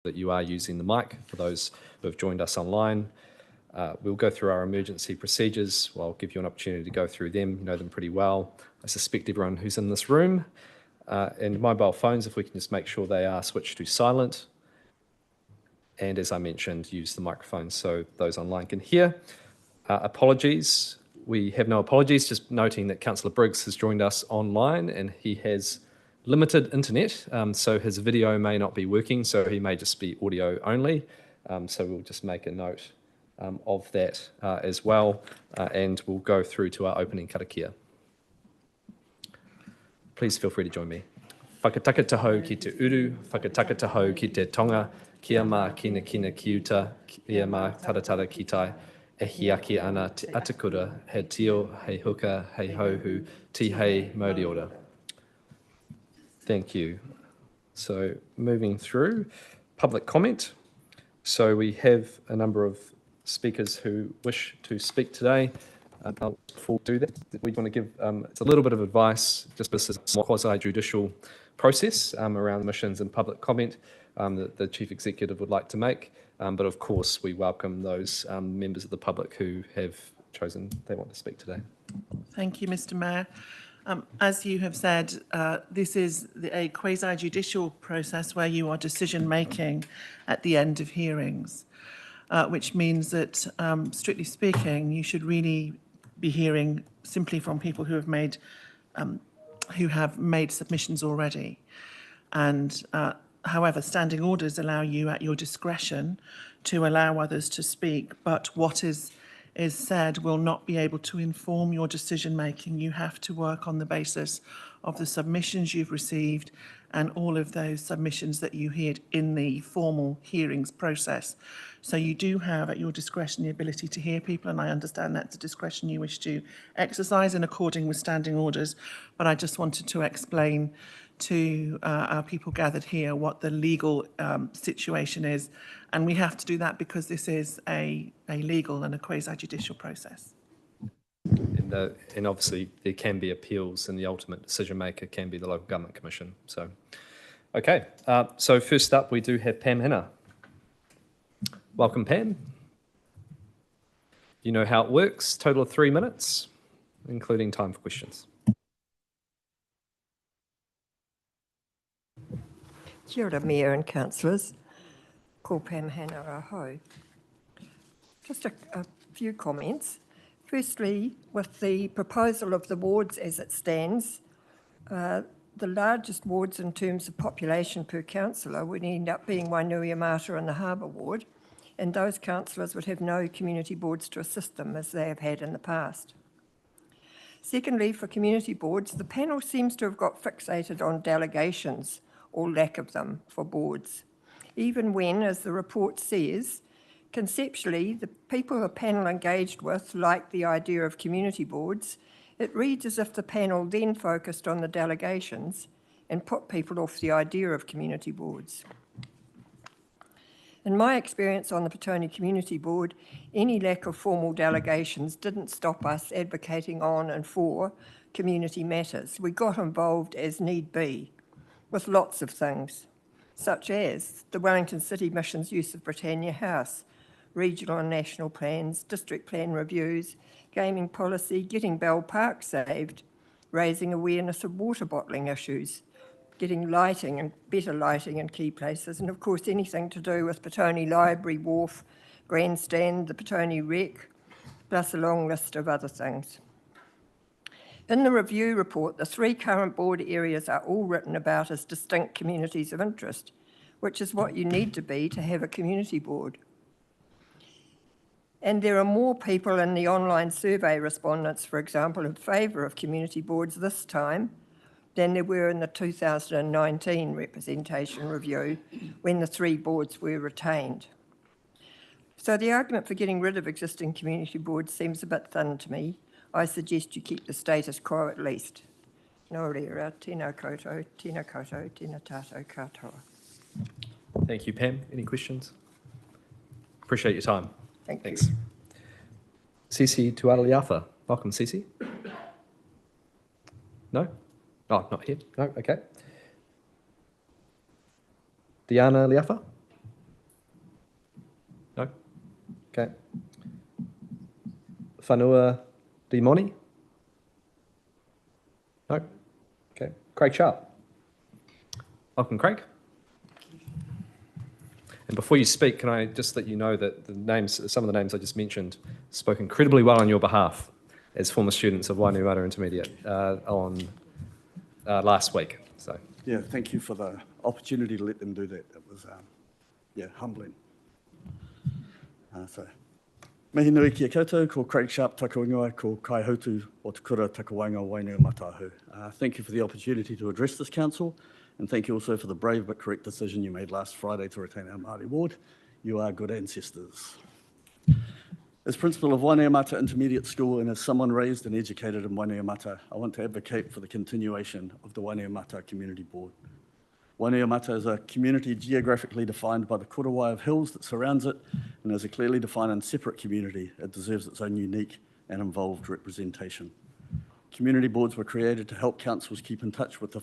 that you are using the mic for those who have joined us online. We'll go through our emergency procedures. Well, I'll give you an opportunity to go through them. You know them pretty well. I suspect everyone who's in this room. And mobile phones, if we can just make sure they are switched to silent. And as I mentioned, use the microphone so those online can hear. Apologies. We have no apologies, just noting that Councillor Briggs has joined us online and he has limited internet, so his video may not be working, so he may just be audio only. So we'll just make a note of that as well, and we'll go through to our opening karakia. Please feel free to join me. Whakatakataho ki te uru, whakatakataho ki te tonga, kia mā kina kina ki uta, kia mā taratara ki tai, e hiaki ana te atakura, he tio, he huka, he hohu, ti hei mauri ora. Thank you. So moving through, public comment. So we have a number of speakers who wish to speak today. Before we do that, we want to give it's a little bit of advice, just this is a quasi-judicial process around missions and public comment that the Chief Executive would like to make. But of course, we welcome those members of the public who have chosen they want to speak today. Thank you, Mr. Mayor. As you have said, this is a quasi-judicial process where you are decision-making at the end of hearings, which means that, strictly speaking, you should really be hearing simply from people who have made submissions already. And however, standing orders allow you at your discretion to allow others to speak, but what is said will not be able to inform your decision making. You have to work on the basis of the submissions you've received and all of those submissions that you heard in the formal hearings process. So you do have at your discretion the ability to hear people, and I understand that's a discretion you wish to exercise in according with standing orders, but I just wanted to explain to our people gathered here what the legal situation is, and we have to do that because this is a legal and a quasi-judicial process. And obviously there can be appeals, and the ultimate decision maker can be the Local Government Commission. So, okay. So first up, we do have Pam Hinner. Welcome, Pam. You know how it works. Total of 3 minutes, including time for questions. Kia ora, Mayor and Councillors. Ko Pam Hinner aho. Just a few comments. Firstly, with the proposal of the wards as it stands, the largest wards in terms of population per councillor would end up being Wainuiamata and the Harbour Ward, and those councillors would have no community boards to assist them as they have had in the past. Secondly, for community boards, the panel seems to have got fixated on delegations or lack of them for boards, even when, as the report says, conceptually, the people the panel engaged with like the idea of community boards. It reads as if the panel then focused on the delegations and put people off the idea of community boards. In my experience on the Petone Community Board, any lack of formal delegations didn't stop us advocating on and for community matters. We got involved as need be with lots of things, such as the Wellington City Mission's use of Britannia House, regional and national plans, district plan reviews, gaming policy, getting Bell Park saved, raising awareness of water bottling issues, getting lighting and better lighting in key places, and of course anything to do with Petone Library, Wharf, Grandstand, the Petone Rec, plus a long list of other things. In the review report, the 3 current board areas are all written about as distinct communities of interest, which is what you need to be to have a community board. And there are more people in the online survey respondents, for example, in favour of community boards this time than there were in the 2019 representation review when the 3 boards were retained. So the argument for getting rid of existing community boards seems a bit thin to me. I suggest you keep the status quo at least. Nō reira, tēnā koutou, tēnā koutou, tēnā tātou katoa. Thank you, Pam. Any questions? Appreciate your time. Thanks. Cece Tuaraliafa. Welcome, Cece. No? Oh, not here. No, okay. Diana Liafa. Okay. Whanua Dimoni? No? Okay. Craig Sharp. Welcome, Craig. And before you speak, can I just let you know that some of the names I just mentioned spoke incredibly well on your behalf as former students of Wainuiomata Intermediate on last week. So. Yeah, thank you for the opportunity to let them do that. It was, humbling. Mihi nui kia koutou, ko Craig Sharp taku ingoa, ko Kai Hutu o Te Kura Takawanga Wainuiomata Ahu. Thank you for the opportunity to address this council, and thank you also for the brave but correct decision you made last Friday to retain our Māori ward. You are good ancestors. As principal of Wainuiomata Intermediate School and as someone raised and educated in Wainuiomata, I want to advocate for the continuation of the Wainuiomata Community Board. Wainuiomata is a community geographically defined by the korowai of hills that surrounds it, and as a clearly defined and separate community, it deserves its own unique and involved representation. Community boards were created to help councils keep in touch with the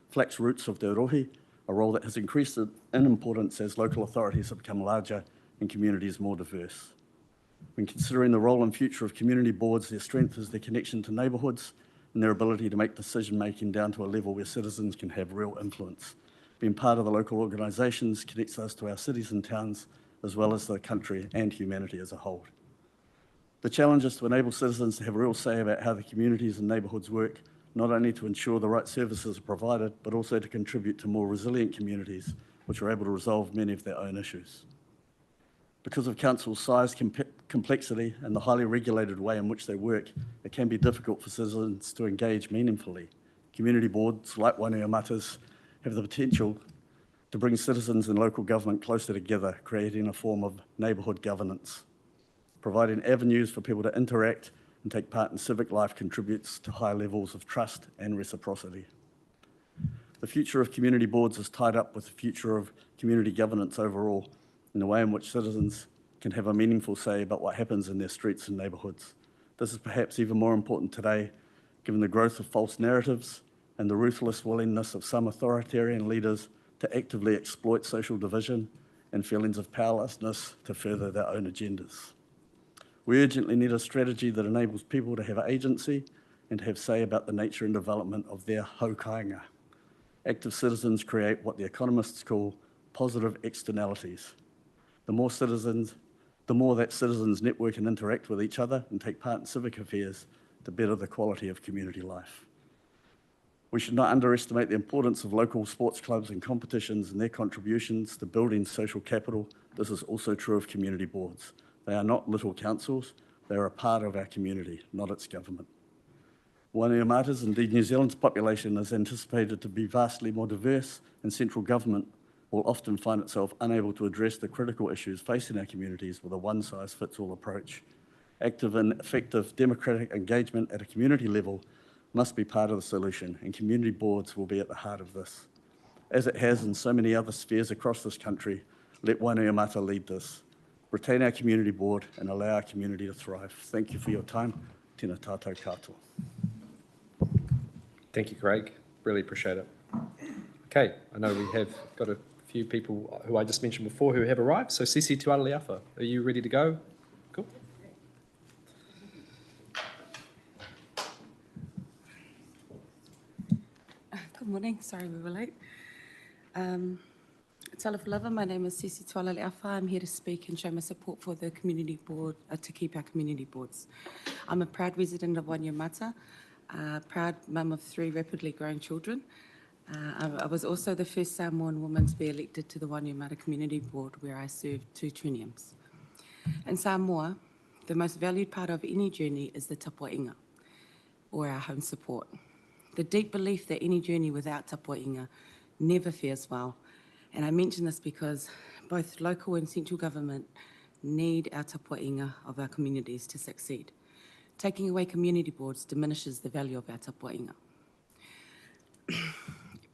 flax roots of their rohi, a role that has increased in importance as local authorities have become larger and communities more diverse. When considering the role and future of community boards, their strength is their connection to neighbourhoods and their ability to make decision-making down to a level where citizens can have real influence. Being part of the local organisations connects us to our cities and towns, as well as the country and humanity as a whole. The challenge is to enable citizens to have a real say about how the communities and neighbourhoods work, not only to ensure the right services are provided, but also to contribute to more resilient communities, which are able to resolve many of their own issues. Because of council's size, complexity, and the highly regulated way in which they work, it can be difficult for citizens to engage meaningfully. Community boards, like Wainuiomata's, have the potential to bring citizens and local government closer together, creating a form of neighbourhood governance. Providing avenues for people to interact and take part in civic life contributes to high levels of trust and reciprocity. The future of community boards is tied up with the future of community governance overall, in the way in which citizens can have a meaningful say about what happens in their streets and neighbourhoods. This is perhaps even more important today, given the growth of false narratives and the ruthless willingness of some authoritarian leaders to actively exploit social division and feelings of powerlessness to further their own agendas. We urgently need a strategy that enables people to have agency and to have say about the nature and development of their haukainga. Active citizens create what the economists call positive externalities. The more that citizens network and interact with each other and take part in civic affairs, the better the quality of community life. We should not underestimate the importance of local sports clubs and competitions and their contributions to building social capital. This is also true of community boards. They are not little councils, they are a part of our community, not its government. Wainuiomata's, indeed New Zealand's population is anticipated to be vastly more diverse, and central government will often find itself unable to address the critical issues facing our communities with a one-size-fits-all approach. Active and effective democratic engagement at a community level must be part of the solution, and community boards will be at the heart of this. As it has in so many other spheres across this country, let Wainuiomata lead this. Retain our community board and allow our community to thrive. Thank you for your time. Tēnā tātou katoa. Thank you, Craig. Really appreciate it. Okay, I know we have got a few people who I just mentioned before who have arrived. So Sisi Tualaliafa, are you ready to go? Cool. Good morning. Sorry we were late. Talafalava, my name is Sisi Tualaliafa. I'm here to speak and show my support for the community board, to keep our community boards. I'm a proud resident of Wainuiomata, proud mum of 3 rapidly growing children. I was also the first Samoan woman to be elected to the Wainuiomata Community Board, where I served 2 terms. In Samoa, the most valued part of any journey is the tapuaʻinga, or our home support. The deep belief that any journey without tapuaʻinga never fares well. And I mention this because both local and central government need our tapuaʻinga of our communities to succeed. Taking away community boards diminishes the value of our tapuaʻinga.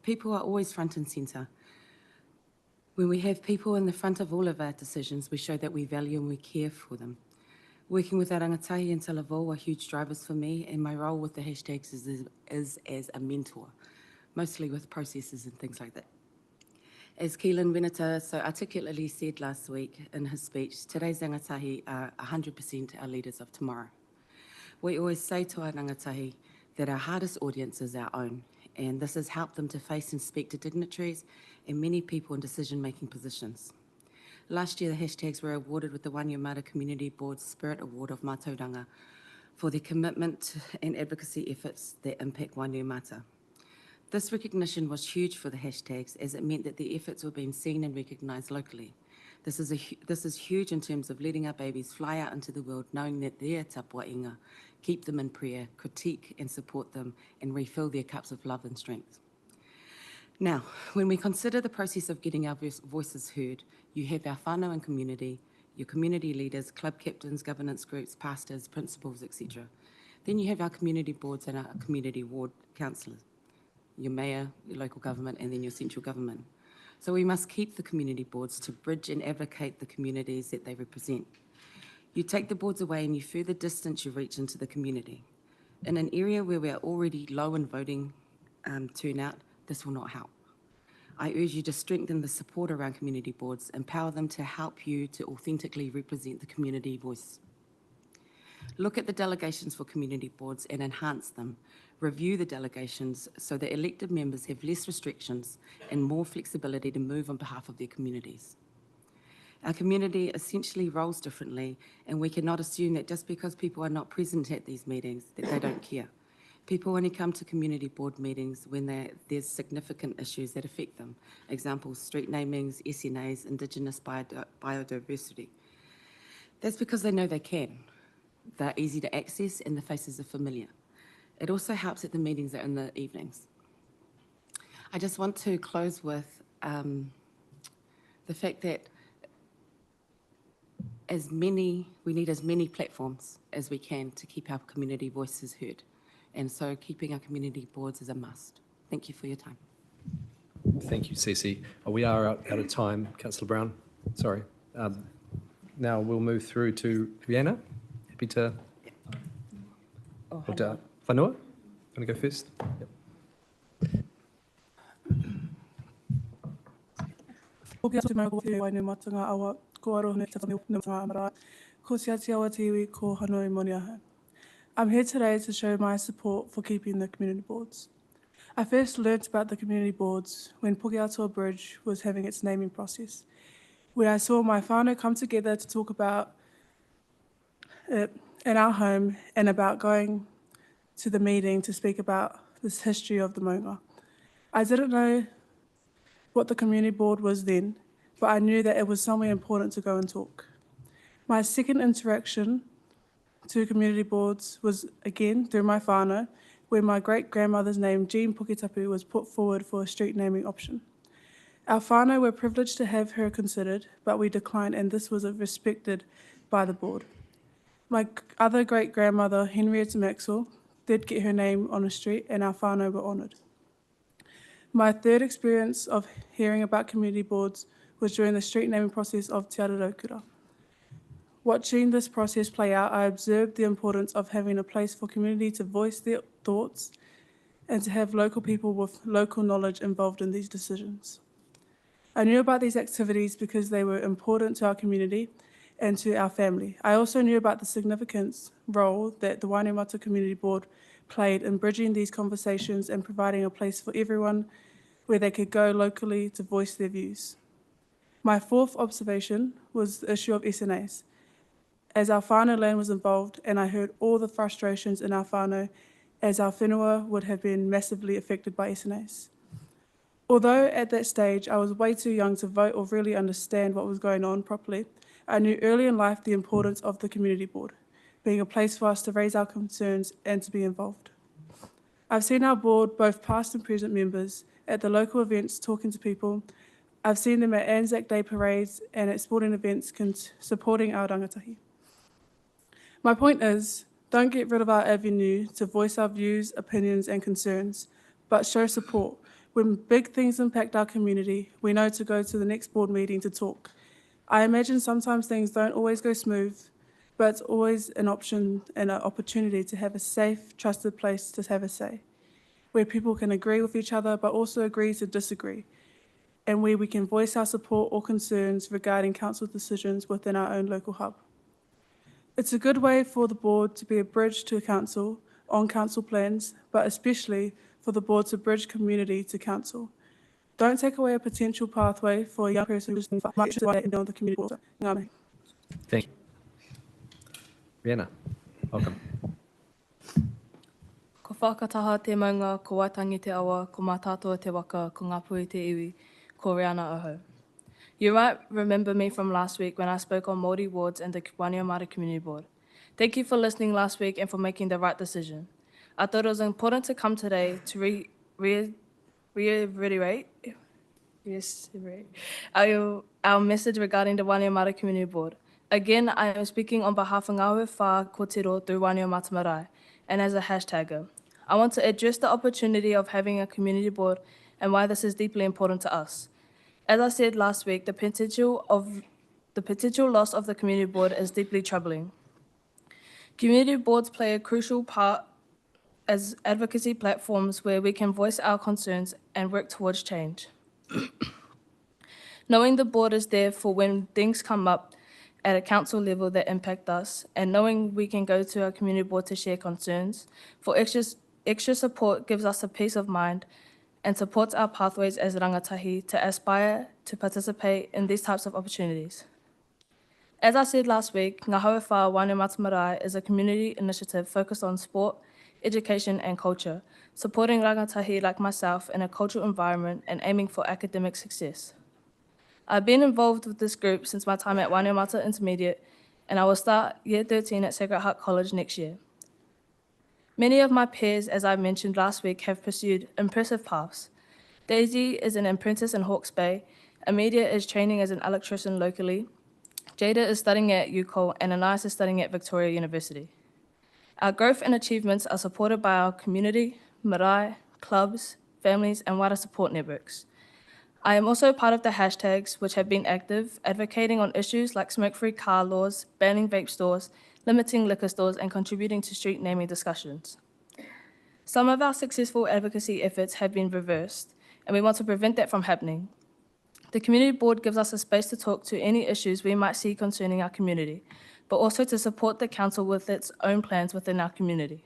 People are always front and centre. When we have people in the front of all of our decisions, we show that we value and we care for them. Working with our rangatahi and Talavol are huge drivers for me, and my role with the hashtags is as a mentor, mostly with processes and things like that. As Keelan Winata so articulately said last week in his speech, today's rangatahi are 100% our leaders of tomorrow. We always say to our rangatahi that our hardest audience is our own, and this has helped them to face and speak to dignitaries and many people in decision-making positions. Last year, the hashtags were awarded with the Wainuiomata Community Board's Spirit Award of Mātauranga for their commitment and advocacy efforts that impact Wainuiomata. This recognition was huge for the hashtags as it meant that their efforts were being seen and recognised locally. This is huge in terms of letting our babies fly out into the world knowing that their tapua inga keep them in prayer, critique and support them and refill their cups of love and strength. Now, when we consider the process of getting our voices heard, you have our whānau and community, your community leaders, club captains, governance groups, pastors, principals, etc. Then you have our community boards and our community ward councillors, your mayor, your local government, and then your central government. So we must keep the community boards to bridge and advocate the communities that they represent. You take the boards away and you further distance your reach into the community. In an area where we are already low in voting turnout, this will not help. I urge you to strengthen the support around community boards, empower them to help you to authentically represent the community voice. Look at the delegations for community boards and enhance them. Review the delegations so that elected members have less restrictions and more flexibility to move on behalf of their communities. Our community essentially rolls differently, and we cannot assume that just because people are not present at these meetings that they don't care. People only come to community board meetings when there's significant issues that affect them. Examples, street namings, SNAs, Indigenous biodiversity. That's because they know they can. They're easy to access and the faces are familiar. It also helps that the meetings are in the evenings. I just want to close with the fact that we need as many platforms as we can to keep our community voices heard. And so keeping our community boards is a must. Thank you for your time. Thank you, Cece. We are out of time. Councillor Brown, sorry. Now we'll move through to Rihanna. Happy to... Oh, Whanua, want to go first? Yep. Hoki atu mai ko te Wainuiomata ngā awa, ko aroha nei tatami o ngā amara, ko te ati awa tiwi, ko Hanoi Moniaha. I'm here today to show my support for keeping the community boards. I first learnt about the community boards when Pukeatua Bridge was having its naming process, where I saw my whānau come together to talk about it in our home and about going to the meeting to speak about this history of the maunga. I didn't know what the community board was then, but I knew that it was somewhere important to go and talk. My second interaction to community boards was again through my whānau, where my great-grandmother's name, Jean Puketapu, was put forward for a street naming option. Our whānau were privileged to have her considered, but we declined, and this was respected by the board. My other great-grandmother, Henrietta Maxwell, did get her name on a street, and our whānau were honoured. My third experience of hearing about community boards was during the street naming process of Te Araraukura. Watching this process play out, I observed the importance of having a place for community to voice their thoughts and to have local people with local knowledge involved in these decisions. I knew about these activities because they were important to our community and to our family. I also knew about the significant role that the Wainuiomata Community Board played in bridging these conversations and providing a place for everyone where they could go locally to voice their views. My fourth observation was the issue of SNAs. As our whānau land was involved, and I heard all the frustrations in our whānau, as our whenua would have been massively affected by SNAs. Although at that stage I was way too young to vote or really understand what was going on properly, I knew early in life the importance of the community board, being a place for us to raise our concerns and to be involved. I've seen our board, both past and present members, at the local events talking to people. I've seen them at Anzac Day parades and at sporting events supporting our rangatahi. My point is, don't get rid of our avenue to voice our views, opinions and concerns, but show support. When big things impact our community, we know to go to the next board meeting to talk. I imagine sometimes things don't always go smooth, but it's always an option and an opportunity to have a safe, trusted place to have a say, where people can agree with each other, but also agree to disagree. and where we can voice our support or concerns regarding council decisions within our own local hub. It's a good way for the board to be a bridge to council on council plans, but especially for the board to bridge community to council. Don't take away a potential pathway for a young person who's much to on the community board. Ngā mihi. Thank you. Rihanna, welcome. Ko whakataha te maunga, ko waitangi te awa, ko mā tātua te waka, ko ngā pui te iwi, ko Rihanna Aho. You might remember me from last week when I spoke on Māori wards and the Wānui Community Board. Thank you for listening last week and for making the right decision. I thought it was important to come today to reiterate our message regarding the Wānui Community Board. Again, I am speaking on behalf of Ngāwe Whā Kōtiro through Wānui Marae and as a hashtagger. I want to address the opportunity of having a community board and why this is deeply important to us. As I said last week, the potential loss of the community board is deeply troubling. Community boards play a crucial part as advocacy platforms where we can voice our concerns and work towards change. Knowing the board is there for when things come up at a council level that impact us, and knowing we can go to our community board to share concerns, for extra support gives us a peace of mind and supports our pathways as rangatahi to aspire to participate in these types of opportunities. As I said last week, Ngā Haue Whā Wānui Marae is a community initiative focused on sport, education and culture, supporting rangatahi like myself in a cultural environment and aiming for academic success. I've been involved with this group since my time at Wainuiomata Intermediate, and I will start Year 13 at Sacred Heart College next year. Many of my peers, as I mentioned last week, have pursued impressive paths. Daisy is an apprentice in Hawke's Bay, Amelia is training as an electrician locally, Jada is studying at UCOL, and Anais is studying at Victoria University. Our growth and achievements are supported by our community, marae, clubs, families, and wider support networks. I am also part of the hashtags, which have been active, advocating on issues like smoke-free car laws, banning vape stores, limiting liquor stores, and contributing to street naming discussions. Some of our successful advocacy efforts have been reversed, and we want to prevent that from happening. The community board gives us a space to talk to any issues we might see concerning our community, but also to support the council with its own plans within our community.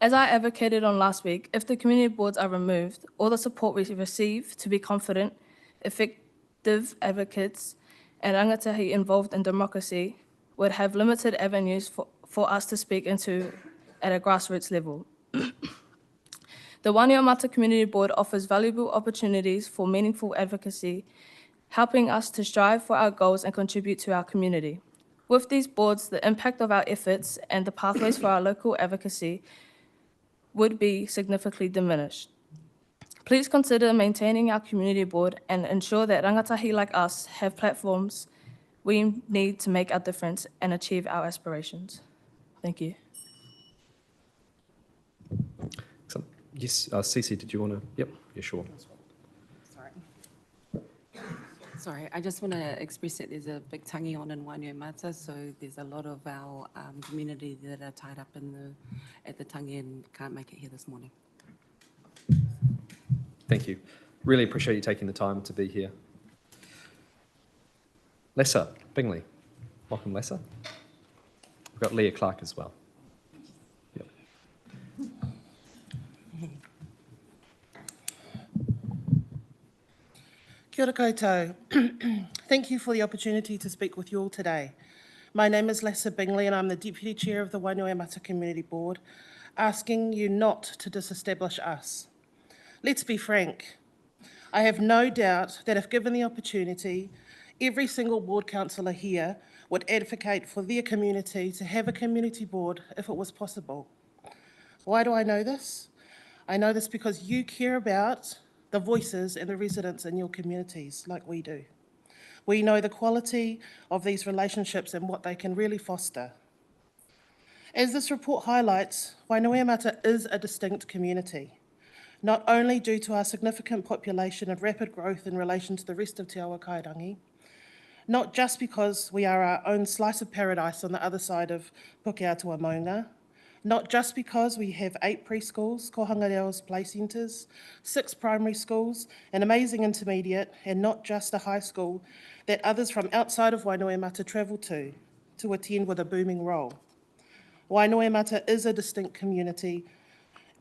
As I advocated on last week, if the community boards are removed, all the support we receive to be confident, effective advocates, and rangatahi involved in democracy would have limited avenues for us to speak into at a grassroots level. The Wānui Community Board offers valuable opportunities for meaningful advocacy, helping us to strive for our goals and contribute to our community. With these boards, the impact of our efforts and the pathways for our local advocacy would be significantly diminished. Please consider maintaining our community board and ensure that rangatahi like us have platforms we need to make our difference and achieve our aspirations. Thank you. Excellent. Yes, Cece, did you want to? Yep, yeah, sure. Sorry, I just want to express that there's a big tangi on in Wainuiomata, so there's a lot of our community that are tied up at the tangi and can't make it here this morning. Thank you. Really appreciate you taking the time to be here. Lessa Bingley. Welcome, Lessa. We've got Leah Clark as well. Yep. Kia ora koutou. Thank you for the opportunity to speak with you all today. My name is Lessa Bingley and I'm the Deputy Chair of the Wainuiomata Community Board, asking you not to disestablish us. Let's be frank. I have no doubt that if given the opportunity, every single ward councillor here would advocate for their community to have a community board if it was possible. Why do I know this? I know this because you care about the voices and the residents in your communities like we do. We know the quality of these relationships and what they can really foster. As this report highlights, Wainuiomata is a distinct community, not only due to our significant population and rapid growth in relation to the rest of Te Awa Kairangi, not just because we are our own slice of paradise on the other side of Pukeatua Maunga, Not just because we have 8 preschools, Kohangareo's play centres, 6 primary schools, an amazing intermediate, and not just a high school that others from outside of Wainoemata travel to attend with a booming role. Wainoemata is a distinct community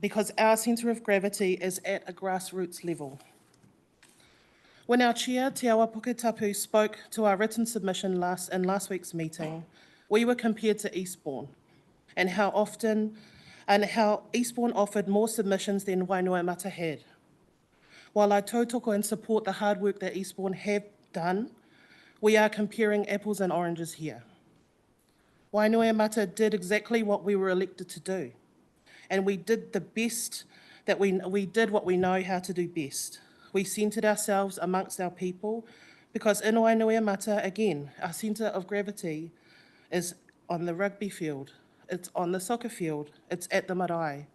because our centre of gravity is at a grassroots level. When our chair, Te Awa Puketapu, spoke to our written submission in last week's meeting, we were compared to Eastbourne and how Eastbourne offered more submissions than Wainoemata had. While I tautoko and support the hard work that Eastbourne have done, we are comparing apples and oranges here. Wainoemata did exactly what we were elected to do, and we did the best that we did what we know how to do best. We centred ourselves amongst our people because in Wainoemata, again, our centre of gravity is on the rugby field, it's on the soccer field, it's at the marae,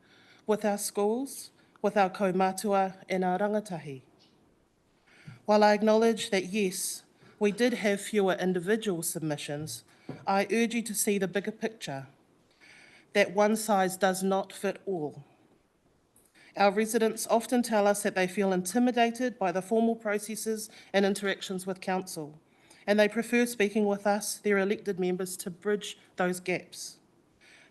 with our schools, with our kaumātua and our rangatahi. While I acknowledge that yes, we did have fewer individual submissions, I urge you to see the bigger picture, that one size does not fit all. Our residents often tell us that they feel intimidated by the formal processes and interactions with council, and they prefer speaking with us, their elected members, to bridge those gaps.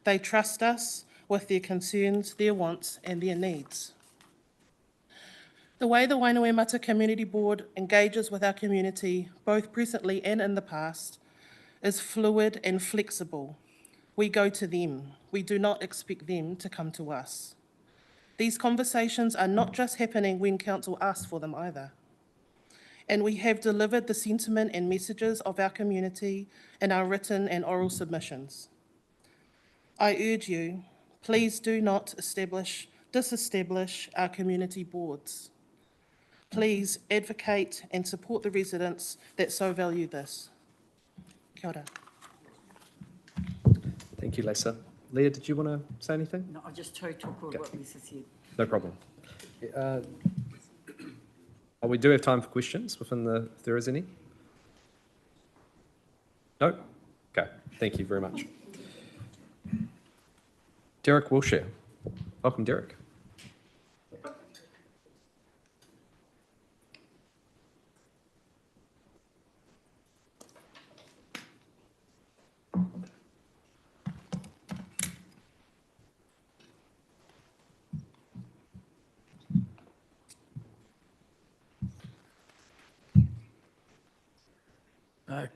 They trust us with their concerns, their wants, and their needs. The way the Wainoemata Community Board engages with our community, both presently and in the past, is fluid and flexible. We go to them. We do not expect them to come to us. These conversations are not just happening when council asks for them either. And we have delivered the sentiment and messages of our community in our written and oral submissions. I urge you, please do not disestablish our community boards. Please advocate and support the residents that so value this. Kia ora. Thank you, Lisa. Leah, did you want to say anything? No, I just tautoko what Lisa said. No problem. We do have time for questions if there is any. No? Okay, thank you very much. Derek Wilshire. Welcome, Derek.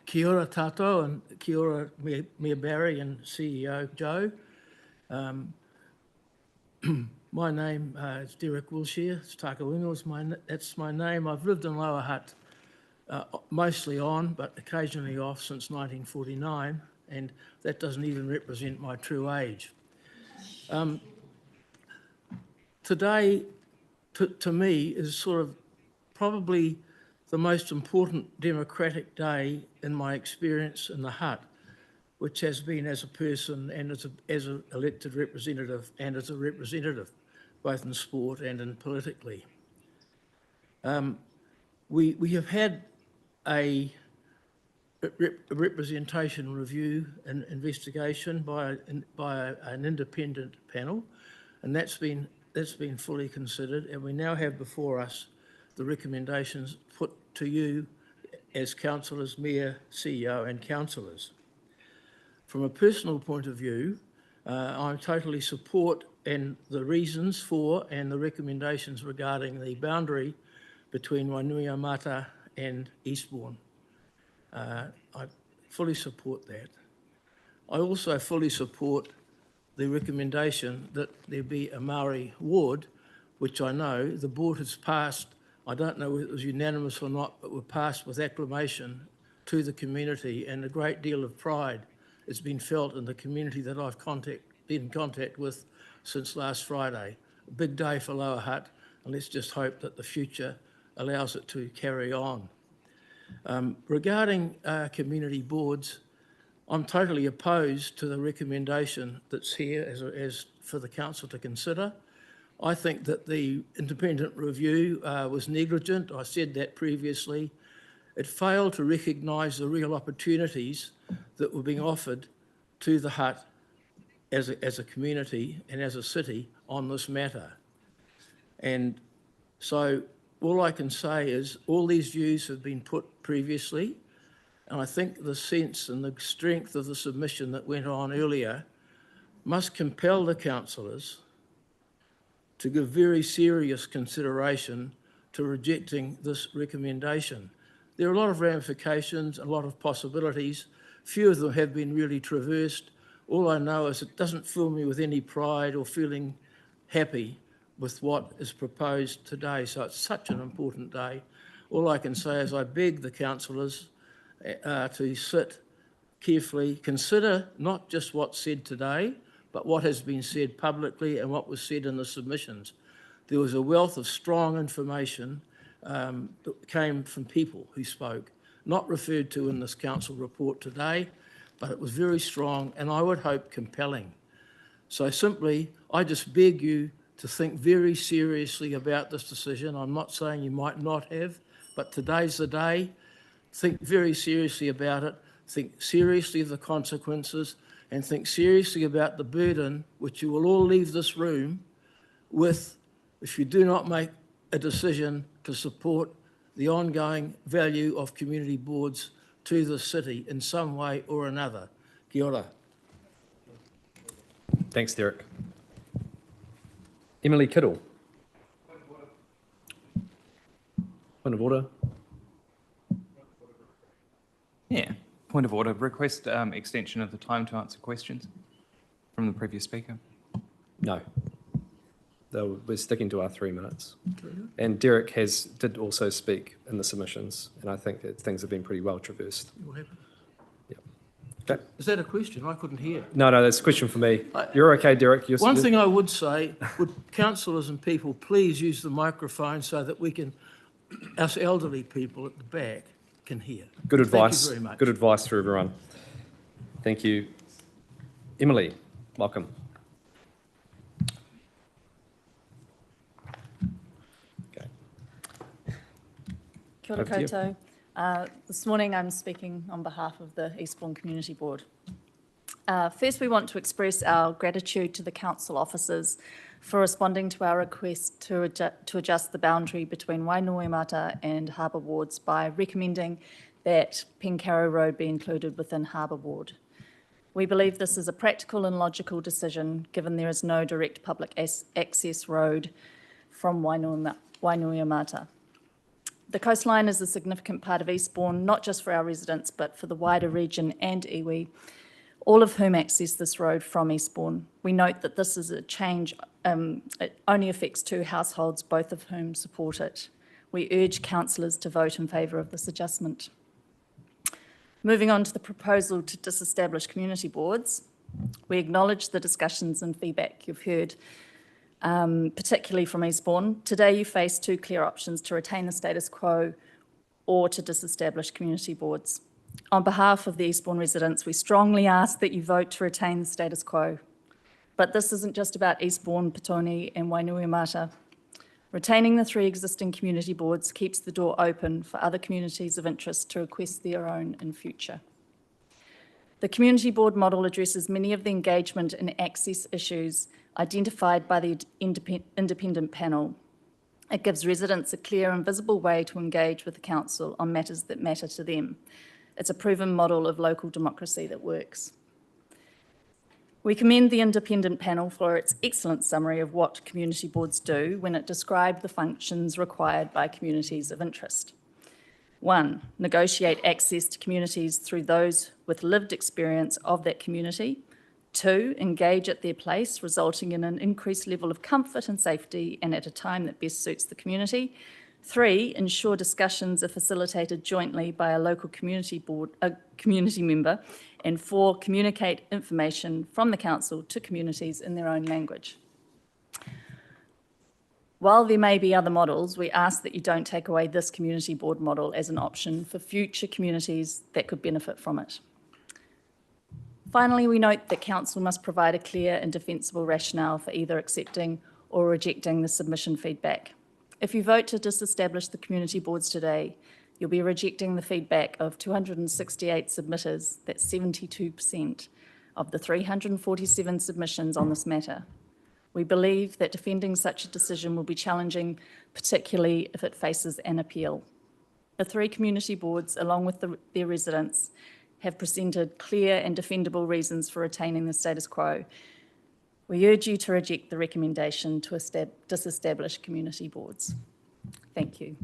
Kia ora tātou and kia ora Mayor Barry and CEO Joe. My name is Derek Wilshire. It's Takawinga, that's my name. I've lived in Lower Hutt mostly on, but occasionally off since 1949, and that doesn't even represent my true age. Today, to me, is sort of probably the most important democratic day in my experience in the Hutt, which has been as a person and as an elected representative and as a representative, both in sport and in politically. We have had a representation review and investigation by an independent panel, and that's been fully considered, and we now have before us the recommendations put to you as councillors, mayor, CEO and councillors. From a personal point of view, I totally support and the reasons for and the recommendations regarding the boundary between Wainoemata and Eastbourne. I fully support that. I also fully support the recommendation that there be a Maori ward, which I know the board has passed. I don't know whether it was unanimous or not, but were passed with acclamation to the community, and a great deal of pride has been felt in the community that I've been in contact with since last Friday. A big day for Lower Hutt, and let's just hope that the future allows it to carry on. Regarding community boards, I'm totally opposed to the recommendation that's here as for the council to consider. I think that the independent review was negligent. I said that previously. It failed to recognise the real opportunities that were being offered to the Hutt as a community and as a city on this matter. And so all I can say is all these views have been put previously, and I think the sense and the strength of the submission that went on earlier must compel the councillors to give very serious consideration to rejecting this recommendation. There are a lot of ramifications, a lot of possibilities. Few of them have been really traversed. All I know is it doesn't fill me with any pride or feeling happy with what is proposed today. So it's such an important day. All I can say is I beg the councillors to sit carefully, consider not just what's said today, but what has been said publicly and what was said in the submissions. There was a wealth of strong information that came from people who spoke, not referred to in this council report today, but it was very strong and I would hope compelling. So simply, I just beg you to think very seriously about this decision. I'm not saying you might not have, but today's the day. Think very seriously about it, think seriously of the consequences, and think seriously about the burden which you will all leave this room with if you do not make a decision to support the ongoing value of community boards to the city in some way or another. Kia ora. Thanks, Derek. Emily Kittle. Point of order. Yeah, point of order. Request extension of the time to answer questions from the previous speaker. No. We're sticking to our 3 minutes. And Derek did also speak in the submissions, and I think that things have been pretty well traversed. What happened? Yeah. Okay. Is that a question? I couldn't hear. No, that's a question for me. You're okay, Derek. One thing I would say, would councillors and people please use the microphone so that we can, us elderly people at the back can hear. Good advice. Thank you very much. Good advice for everyone. Thank you. Emily, welcome. Okay. Kia ora Over to you. koutou. This morning I'm speaking on behalf of the Eastbourne Community Board. First, we want to express our gratitude to the council officers for responding to our request to adjust the boundary between Wainuiomata and Harbour wards by recommending that Pencarrow Road be included within Harbour Ward. We believe this is a practical and logical decision given there is no direct public access road from Wainuiomata. The coastline is a significant part of Eastbourne, not just for our residents, but for the wider region and iwi, all of whom access this road from Eastbourne. We note that this is a change, it only affects 2 households, both of whom support it. We urge councillors to vote in favour of this adjustment. Moving on to the proposal to disestablish community boards, we acknowledge the discussions and feedback you've heard, particularly from Eastbourne. Today you face 2 clear options: to retain the status quo or to disestablish community boards. On behalf of the Eastbourne residents, we strongly ask that you vote to retain the status quo. But this isn't just about Eastbourne, Petone and Wainuiomata. Retaining the 3 existing community boards keeps the door open for other communities of interest to request their own in future. The community board model addresses many of the engagement and access issues identified by the independent panel. It gives residents a clear and visible way to engage with the council on matters that matter to them. It's a proven model of local democracy that works. We commend the independent panel for its excellent summary of what community boards do when it described the functions required by communities of interest. 1, negotiate access to communities through those with lived experience of that community. 2, engage at their place, resulting in an increased level of comfort and safety and at a time that best suits the community. 3, ensure discussions are facilitated jointly by a local community member. And 4, communicate information from the council to communities in their own language. While there may be other models, we ask that you don't take away this community board model as an option for future communities that could benefit from it. Finally, we note that council must provide a clear and defensible rationale for either accepting or rejecting the submission feedback. If you vote to disestablish the community boards today, you'll be rejecting the feedback of 268 submitters, that's 72%, of the 347 submissions on this matter. We believe that defending such a decision will be challenging, particularly if it faces an appeal. The 3 community boards, along with their residents, have presented clear and defendable reasons for retaining the status quo. We urge you to reject the recommendation to disestablish community boards. Thank you.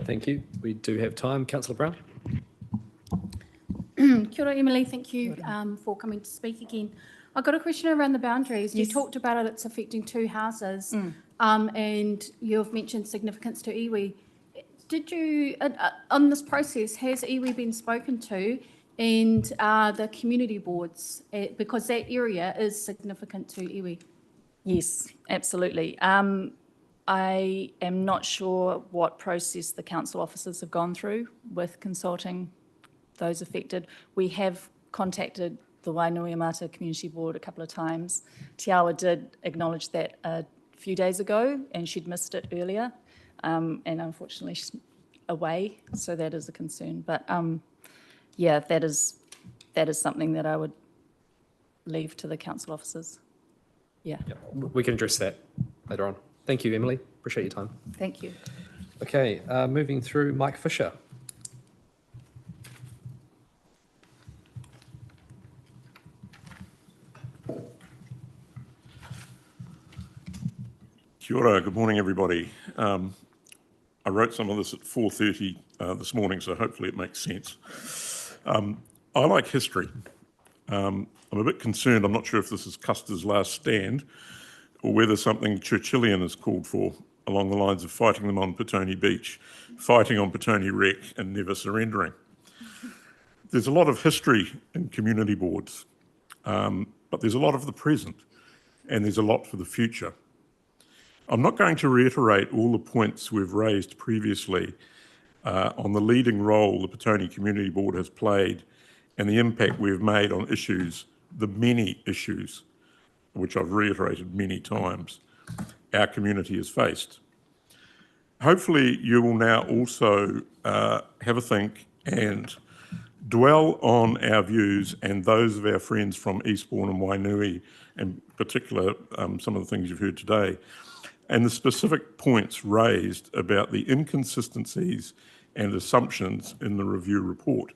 Thank you. We do have time. Councillor Brown. Kia ora, Emily. Thank you for coming to speak again. I've got a question around the boundaries. Yes. You talked about it, it's affecting 2 houses, and you've mentioned significance to iwi. Did you, on this process, has iwi been spoken to and the community boards, because that area is significant to iwi? Yes, absolutely. I am not sure what process the council officers have gone through with consulting those affected. We have contacted the Wainuiomata Community Board a couple of times. Te did acknowledge that a few days ago, and she'd missed it earlier, and unfortunately she's away, so that is a concern. But yeah, that is something that I would leave to the council officers. Yeah. Yep. We can address that later on. Thank you, Emily. Appreciate your time. Thank you. Okay, moving through, Mike Fisher. Kia ora, good morning, everybody. I wrote some of this at 4:30 this morning, so hopefully it makes sense. I like history. I'm a bit concerned, I'm not sure if this is Custer's last stand or whether something Churchillian is called for along the lines of fighting them on Petone Beach, fighting on Petone Wreck and never surrendering. There's a lot of history in community boards, but there's a lot of the present and there's a lot for the future. I'm not going to reiterate all the points we've raised previously on the leading role the Petone Community Board has played and the impact we've made on issues, the many issues, which I've reiterated many times, our community has faced. Hopefully you will now also have a think and dwell on our views and those of our friends from Eastbourne and Wainui, in particular some of the things you've heard today, and the specific points raised about the inconsistencies and assumptions in the review report.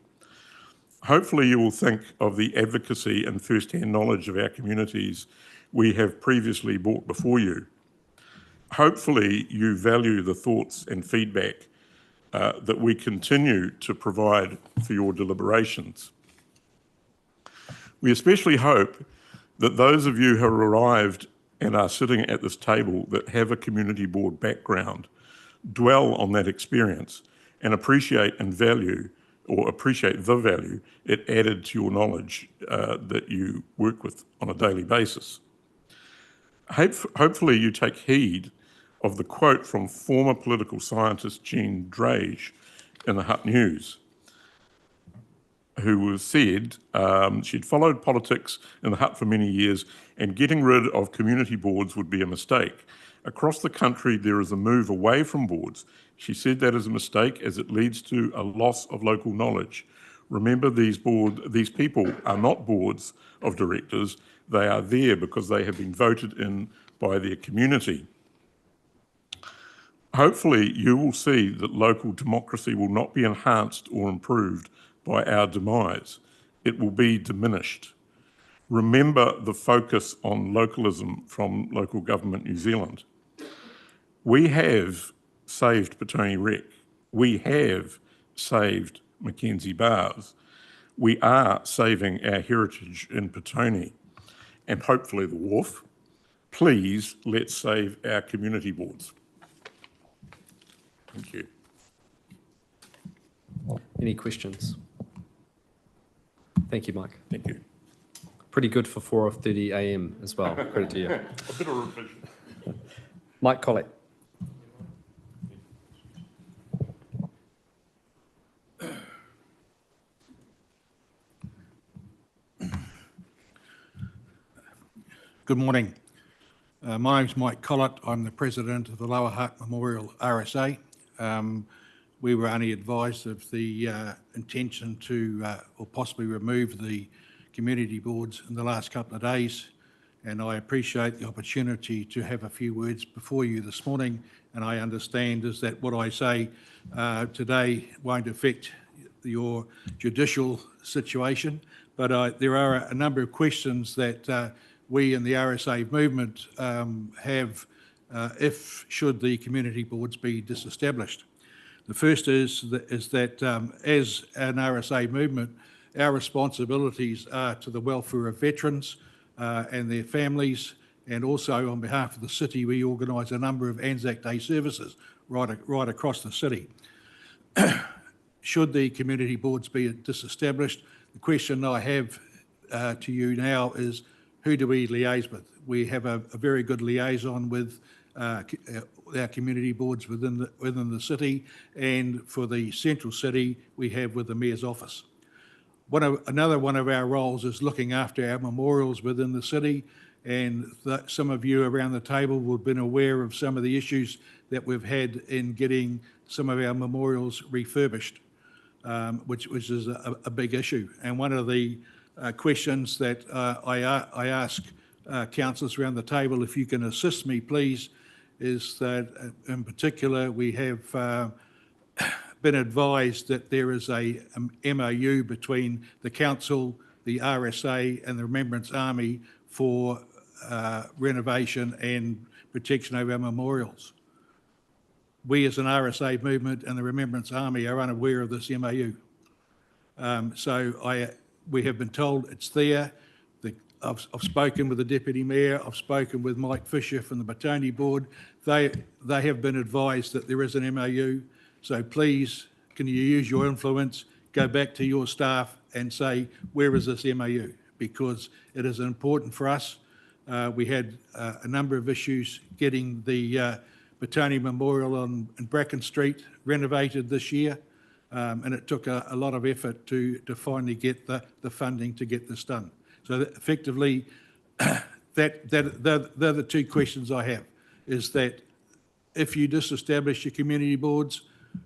Hopefully you will think of the advocacy and first-hand knowledge of our communities we have previously brought before you. Hopefully you value the thoughts and feedback that we continue to provide for your deliberations. We especially hope that those of you who have arrived and are sitting at this table that have a community board background dwell on that experience and appreciate and value, or appreciate the value it added to your knowledge that you work with on a daily basis. Hopefully you take heed of the quote from former political scientist Jean Drage in the Hutt News, who said she'd followed politics in the Hutt for many years and getting rid of community boards would be a mistake. Across the country, there is a move away from boards. She said that is a mistake as it leads to a loss of local knowledge. Remember, these people are not boards of directors. They are there because they have been voted in by their community. Hopefully, you will see that local democracy will not be enhanced or improved by our demise. It will be diminished. Remember the focus on localism from Local Government New Zealand. We have saved Petone Wreck. We have saved Mackenzie Bars. We are saving our heritage in Petone and hopefully the wharf. Please, let's save our community boards. Thank you. Any questions? Thank you, Mike. Thank you. Pretty good for 4:30 a.m. as well. Credit to you. A bit of revision. Mike Collett. Good morning. My name's Mike Collett. I'm the president of the Lower Hutt Memorial RSA. We were only advised of the intention to or possibly remove the community boards in the last couple of days, and I appreciate the opportunity to have a few words before you this morning. And I understand is that what I say today won't affect your judicial situation, but there are a number of questions that we in the RSA movement have if should the community boards be disestablished. The first is that as an RSA movement, our responsibilities are to the welfare of veterans and their families, and also on behalf of the city, we organise a number of Anzac Day services right across the city. Should the community boards be disestablished, the question I have to you now is, who do we liaise with? We have a very good liaison with our community boards within the city, and for the central city, we have with the Mayor's office. Another one of our roles is looking after our memorials within the city, and some of you around the table will have been aware of some of the issues that we've had in getting some of our memorials refurbished, which is a big issue. And one of the questions that I ask councillors around the table, if you can assist me please, is that in particular we have been advised that there is a MOU between the council, the RSA and the Remembrance Army for renovation and protection of our memorials. We as an RSA movement and the Remembrance Army are unaware of this MOU. We have been told it's there. I've spoken with the Deputy Mayor, I've spoken with Mike Fisher from the Batoni Board. They have been advised that there is an MOU. So please, can you use your influence, go back to your staff and say, where is this MOU? Because it is important for us. We had a number of issues getting the Batoni Memorial in Bracken Street renovated this year, and it took a lot of effort to finally get the funding to get this done. So effectively, they're the two questions I have, is that if you disestablish your community boards,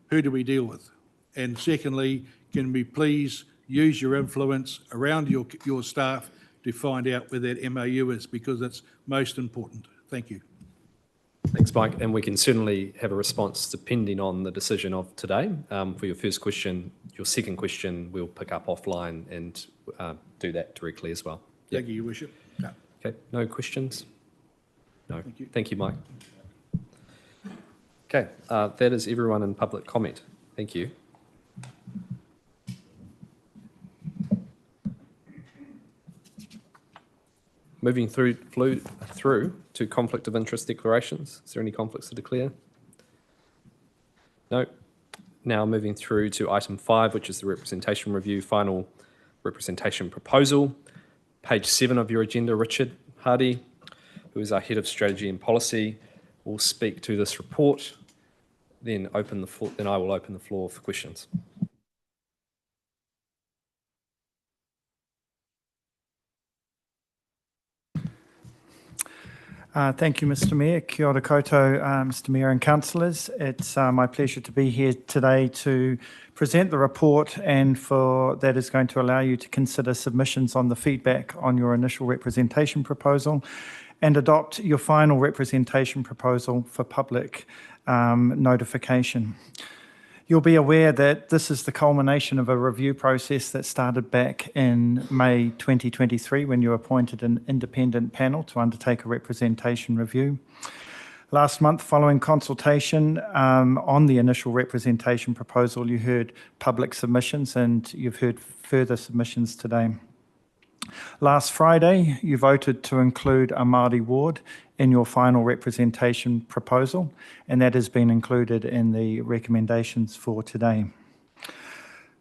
who do we deal with? And secondly, can we please use your influence around your staff to find out where that MOU is, because it's most important. Thank you. Thanks, Mike. And we can certainly have a response depending on the decision of today. For your first question, your second question, we'll pick up offline and do that directly as well. Thank you, Your Worship. No. Okay, no questions? No. Thank you. Thank you, Mike. Okay, that is everyone in public comment. Thank you. Moving through to conflict of interest declarations. Is there any conflicts to declare? No. Now moving through to item 5, which is the representation review, final representation proposal. Page 7 of your agenda, Richard Hardy, who is our Head of Strategy and Policy, will speak to this report. Then I will open the floor for questions. Thank you, Mr. Mayor. Kia ora koutou, Mr. Mayor and councillors. It's my pleasure to be here today to present the report, and that is going to allow you to consider submissions on the feedback on your initial representation proposal and adopt your final representation proposal for public notification. You'll be aware that this is the culmination of a review process that started back in May 2023 when you appointed an independent panel to undertake a representation review. Last month, following consultation on the initial representation proposal, you heard public submissions and you've heard further submissions today. Last Friday, you voted to include a Māori ward in your final representation proposal, and that has been included in the recommendations for today.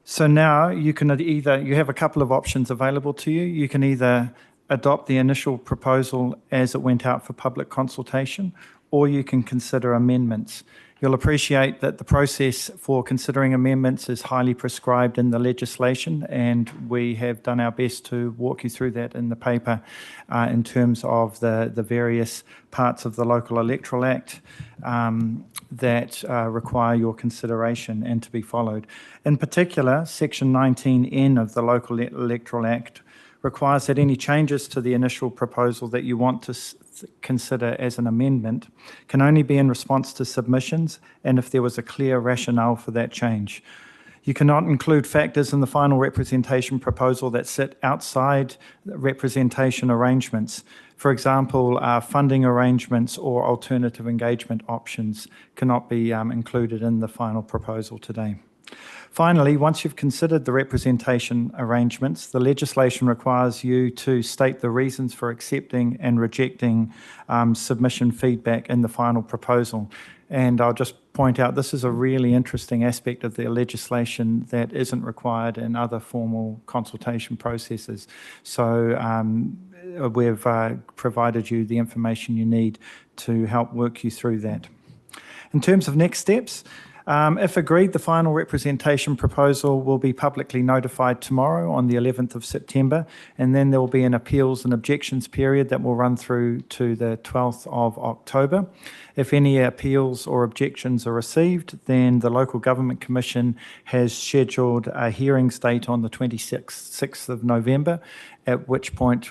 So now you have a couple of options available to you. You can either adopt the initial proposal as it went out for public consultation, or you can consider amendments. You'll appreciate that the process for considering amendments is highly prescribed in the legislation, and we have done our best to walk you through that in the paper in terms of the various parts of the Local Electoral Act that require your consideration and to be followed. In particular, Section 19N of the Local Electoral Act requires that any changes to the initial proposal that you want to consider as an amendment can only be in response to submissions and if there was a clear rationale for that change. You cannot include factors in the final representation proposal that sit outside representation arrangements. For example, funding arrangements or alternative engagement options cannot be included in the final proposal today. Finally, once you've considered the representation arrangements, the legislation requires you to state the reasons for accepting and rejecting submission feedback in the final proposal. And I'll just point out this is a really interesting aspect of the legislation that isn't required in other formal consultation processes. So we've provided you the information you need to help work you through that. In terms of next steps, if agreed, the final representation proposal will be publicly notified tomorrow on the 11th of September, and then there will be an appeals and objections period that will run through to the 12th of October. If any appeals or objections are received, then the Local Government Commission has scheduled a hearings date on the 26th of November, at which point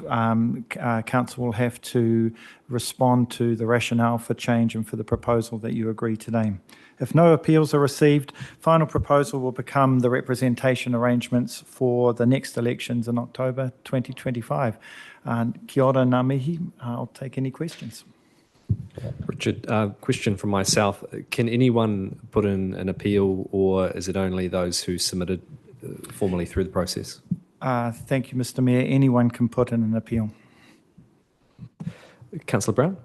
Council will have to respond to the rationale for change and for the proposal that you agree today. If no appeals are received, final proposal will become the representation arrangements for the next elections in October 2025. Kia ora ngā mihi. I'll take any questions. Richard, question from myself. Can anyone put in an appeal, or is it only those who submitted formally through the process? Thank you, Mr. Mayor. Anyone can put in an appeal. Councillor Brown?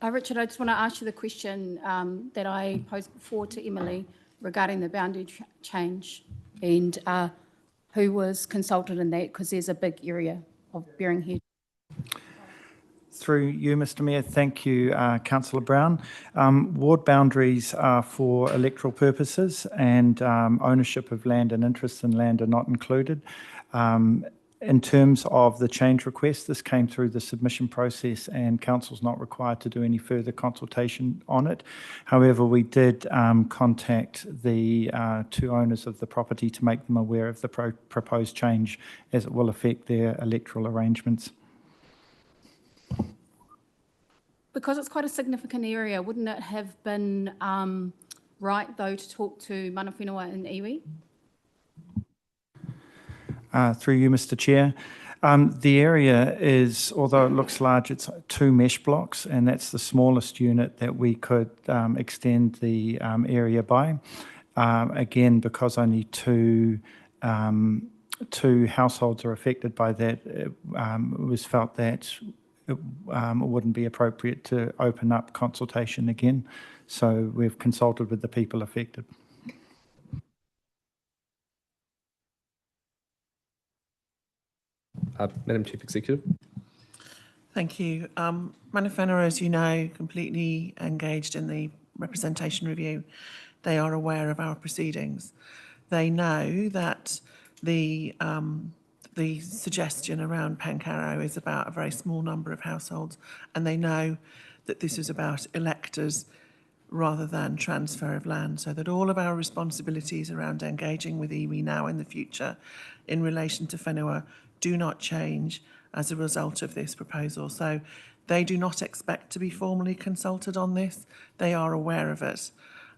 Richard, I just want to ask you the question that I posed before to Emily regarding the boundary change and who was consulted in that, because there's a big area of Bearing Head. Through you, Mr. Mayor, thank you, Councillor Brown. Ward boundaries are for electoral purposes, and ownership of land and interest in land are not included. In terms of the change request, this came through the submission process and Council's not required to do any further consultation on it. However, we did contact the two owners of the property to make them aware of the proposed change, as it will affect their electoral arrangements. Because it's quite a significant area, wouldn't it have been right, though, to talk to mana whenua in iwi? Through you, Mr. Chair. The area is, although it looks large, it's 2 mesh blocks, and that's the smallest unit that we could extend the area by. Again, because only two households are affected by that, it was felt that it wouldn't be appropriate to open up consultation again. So we've consulted with the people affected. Madam Chief Executive. Thank you. Mana whenua, as you know, completely engaged in the representation review. They are aware of our proceedings. They know that the suggestion around Pencarrow is about a very small number of households, and they know that this is about electors rather than transfer of land, so that all of our responsibilities around engaging with iwi now and in the future in relation to whenua do not change as a result of this proposal. So they do not expect to be formally consulted on this. They are aware of it.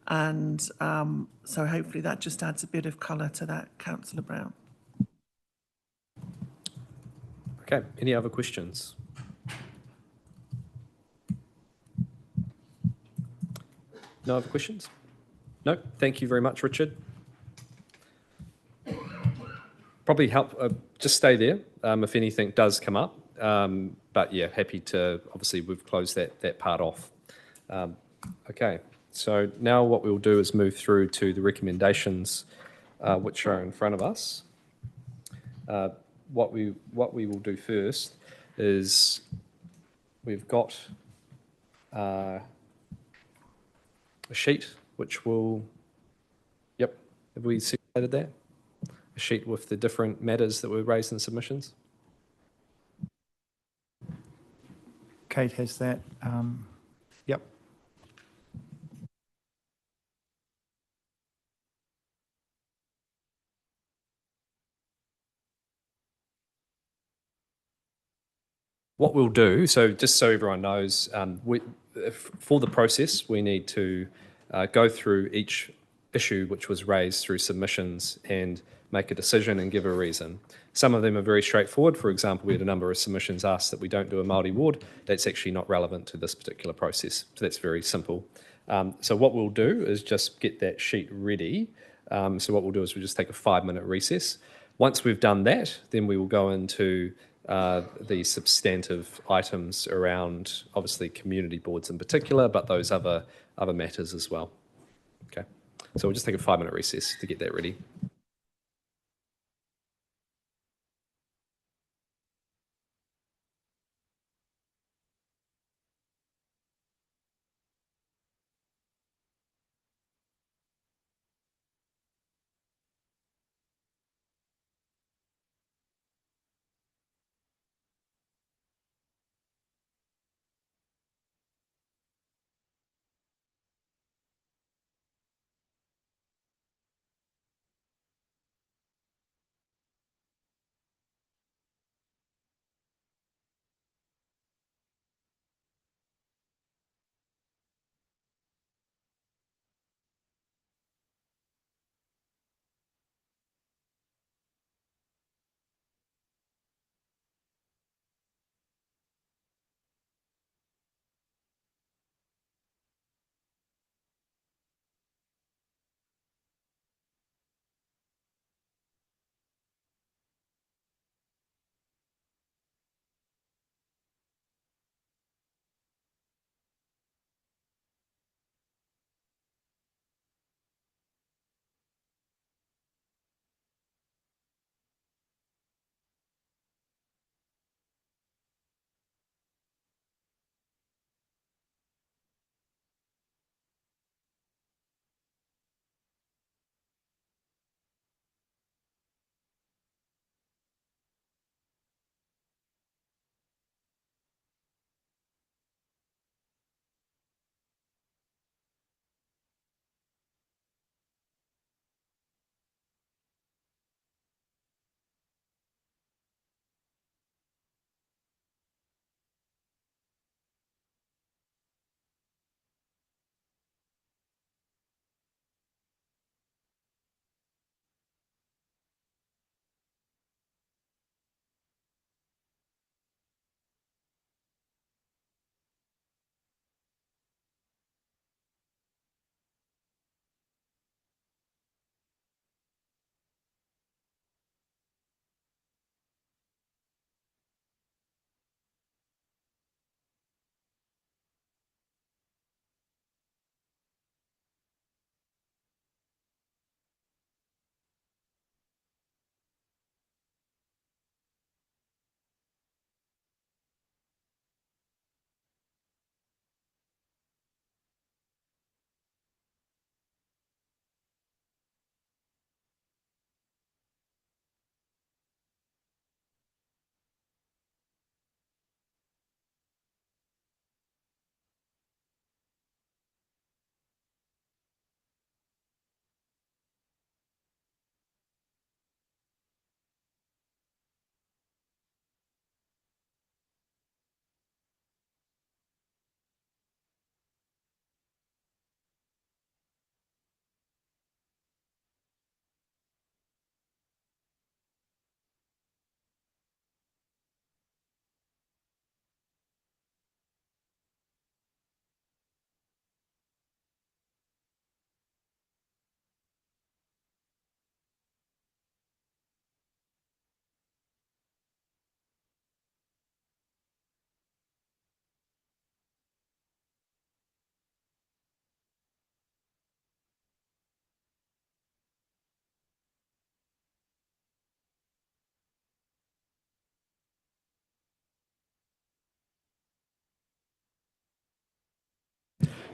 And so hopefully that just adds a bit of colour to that, Councillor Brown. Okay, any other questions? No other questions? No, thank you very much, Richard. Probably help, just stay there if anything does come up. But yeah, happy to, obviously we've closed that part off. Okay, so now what we'll do is move through to the recommendations which are in front of us. What we will do first is we've got a sheet which will, yep, have we circulated that? A sheet with the different matters that were raised in submissions? Kate has that. Yep. What we'll do, so just so everyone knows, for the process, we need to go through each issue which was raised through submissions and make a decision and give a reason. Some of them are very straightforward. For example, we had a number of submissions asked that we don't do a Māori ward. That's actually not relevant to this particular process. So that's very simple. So what we'll do is just get that sheet ready. So what we'll do is we'll just take a 5-minute recess. Once we've done that, then we will go into the substantive items around, obviously, community boards in particular, but those other matters as well. Okay, so we'll just take a 5-minute recess to get that ready.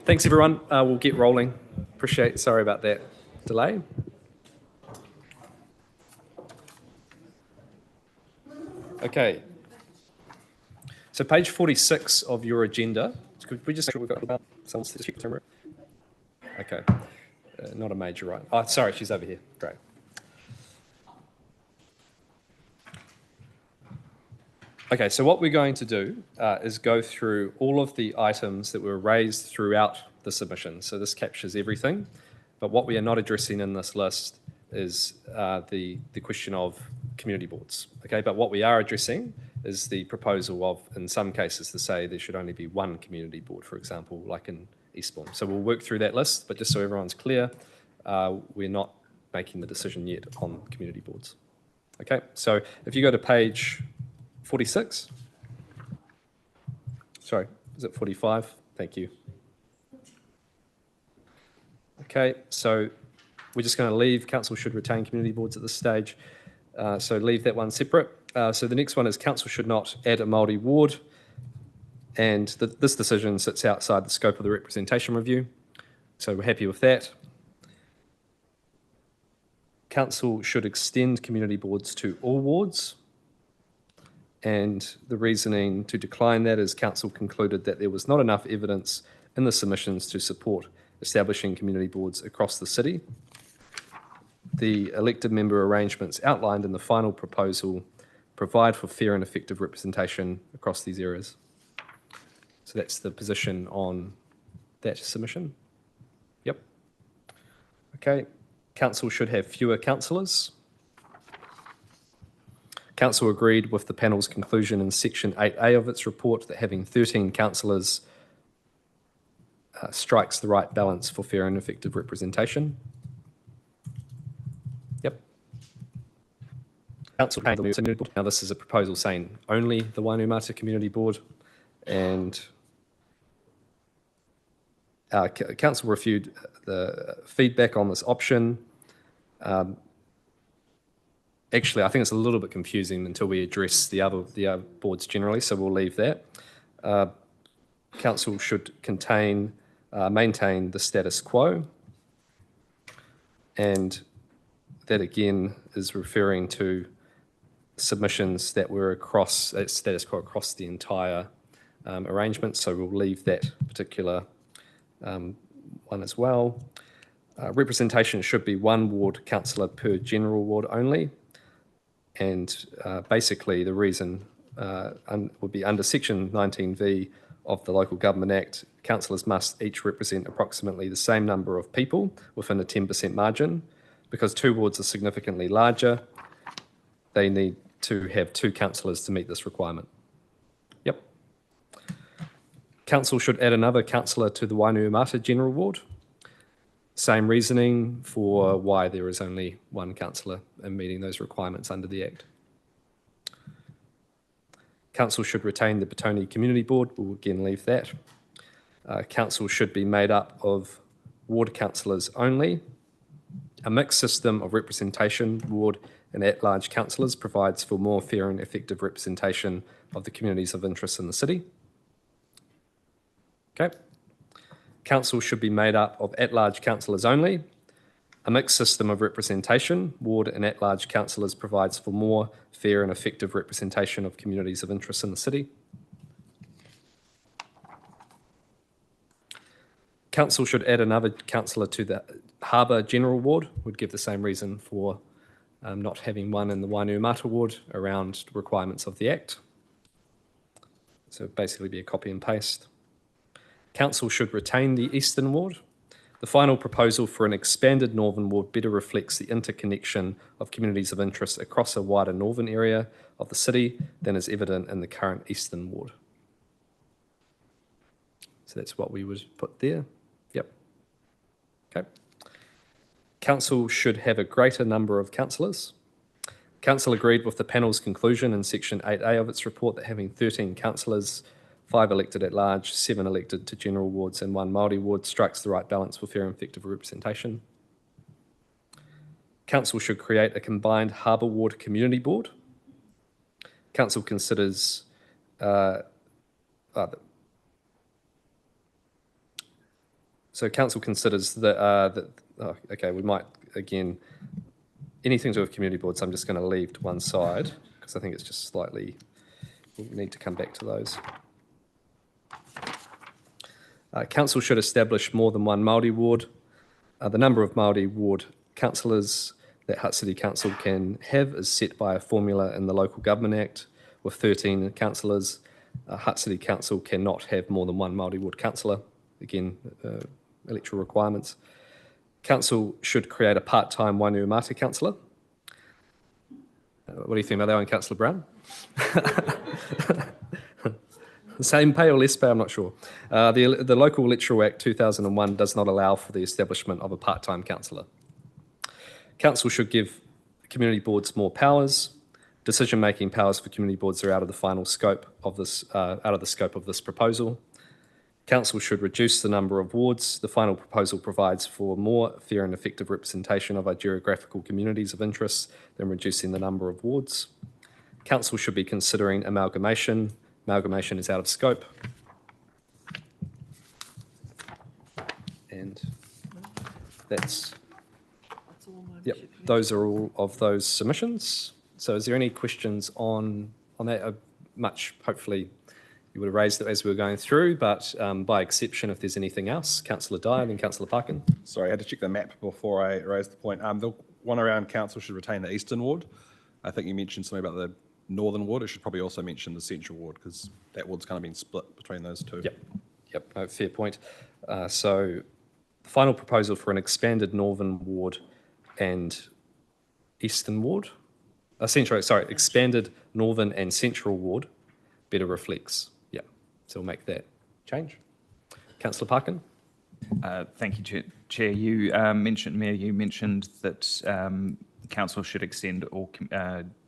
Thanks, everyone. We'll get rolling. Sorry about that delay. Okay. So page 46 of your agenda. Could we just make sure we've got about someone's to check the camera? Okay. Not a major, right? Oh, sorry, she's over here. Great. Okay, so what we're going to do is go through all of the items that were raised throughout the submission. So this captures everything, but what we are not addressing in this list is the question of community boards. Okay, but what we are addressing is the proposal of, in some cases, to say there should only be one community board, for example, like in Eastbourne. So we'll work through that list, but just so everyone's clear, we're not making the decision yet on community boards. Okay, so if you go to page 46. Sorry, is it 45? Thank you. Okay, so we're just going to leave council should retain community boards at this stage. So leave that one separate. So the next one is council should not add a Māori ward. And this decision sits outside the scope of the representation review. So we're happy with that. Council should extend community boards to all wards. And the reasoning to decline that is council concluded that there was not enough evidence in the submissions to support establishing community boards across the city. The elected member arrangements outlined in the final proposal provide for fair and effective representation across these areas. So that's the position on that submission. Yep. Okay. Council should have fewer councillors. Council agreed with the panel's conclusion in section 8A of its report that having 13 councillors strikes the right balance for fair and effective representation. Yep. Council paid the community board. Now this is a proposal saying only the Wainui Community Board, and council reviewed the feedback on this option. Actually, I think it's a little bit confusing until we address the other boards generally, so we'll leave that. Council should maintain the status quo, and that again is referring to submissions that were across status quo across the entire arrangement, so we'll leave that particular one as well. Representation should be one ward councillor per general ward only. And basically the reason would be under section 19V of the Local Government Act, councillors must each represent approximately the same number of people within a 10% margin. Because two wards are significantly larger, they need to have two councillors to meet this requirement. Yep. Council should add another councillor to the Wainuiomata General Ward. Same reasoning for why there is only one councillor in meeting those requirements under the Act. Council should retain the Petone Community Board. We'll again leave that. Council should be made up of ward councillors only. A mixed system of representation, ward and at-large councillors, provides for more fair and effective representation of the communities of interest in the city. Okay. Council should be made up of at-large councillors only. A mixed system of representation, ward and at-large councillors, provides for more fair and effective representation of communities of interest in the city. Council should add another councillor to the Harbour General Ward. Would give the same reason for not having one in the Wainuiomata Ward around requirements of the Act. So it'd basically be a copy and paste. Council should retain the Eastern Ward. The final proposal for an expanded Northern Ward better reflects the interconnection of communities of interest across a wider northern area of the city than is evident in the current Eastern Ward. So that's what we would put there. Yep. Okay. Council should have a greater number of councillors. Council agreed with the panel's conclusion in section 8A of its report that having 13 councillors, 5 elected at large, 7 elected to general wards and 1 Māori ward strikes the right balance for fair and effective representation. Council should create a combined Harbour Ward Community Board. Council considers council considers that we might again anything to do with community boards I'm just going to leave to one side because I think it's just slightly we'll need to come back to those. Council should establish more than one Māori ward. The number of Māori ward councillors that Hutt City Council can have is set by a formula in the Local Government Act, with 13 councillors. Hutt City Council cannot have more than one Māori ward councillor. Again, electoral requirements. Council should create a part-time Wainuiomata councillor. What do you think about that one, Councillor Brown? Same pay or less pay, I'm not sure. The Local Electoral Act 2001 does not allow for the establishment of a part-time councillor. Council should give community boards more powers. Decision-making powers for community boards are out of the final scope of this, proposal. Council should reduce the number of wards. The final proposal provides for more fair and effective representation of our geographical communities of interest than reducing the number of wards. Council should be considering amalgamation. Amalgamation is out of scope. And that's, yep, those are all of those submissions. So is there any questions on that? Hopefully you would have raised it as we were going through, but by exception, if there's anything else, Councillor Dyer, then Councillor Parkin. Sorry, I had to check the map before I raised the point. The one around council should retain the eastern ward. I think you mentioned something about the northern ward. It should probably also mention the central ward because that ward's kind of been split between those two. Yep, no, fair point. So the final proposal for an expanded northern ward and eastern ward, expanded northern and central ward better reflects. Yeah, so we'll make that change. Councillor Parkin. Thank you, Chair. You mentioned that council should extend all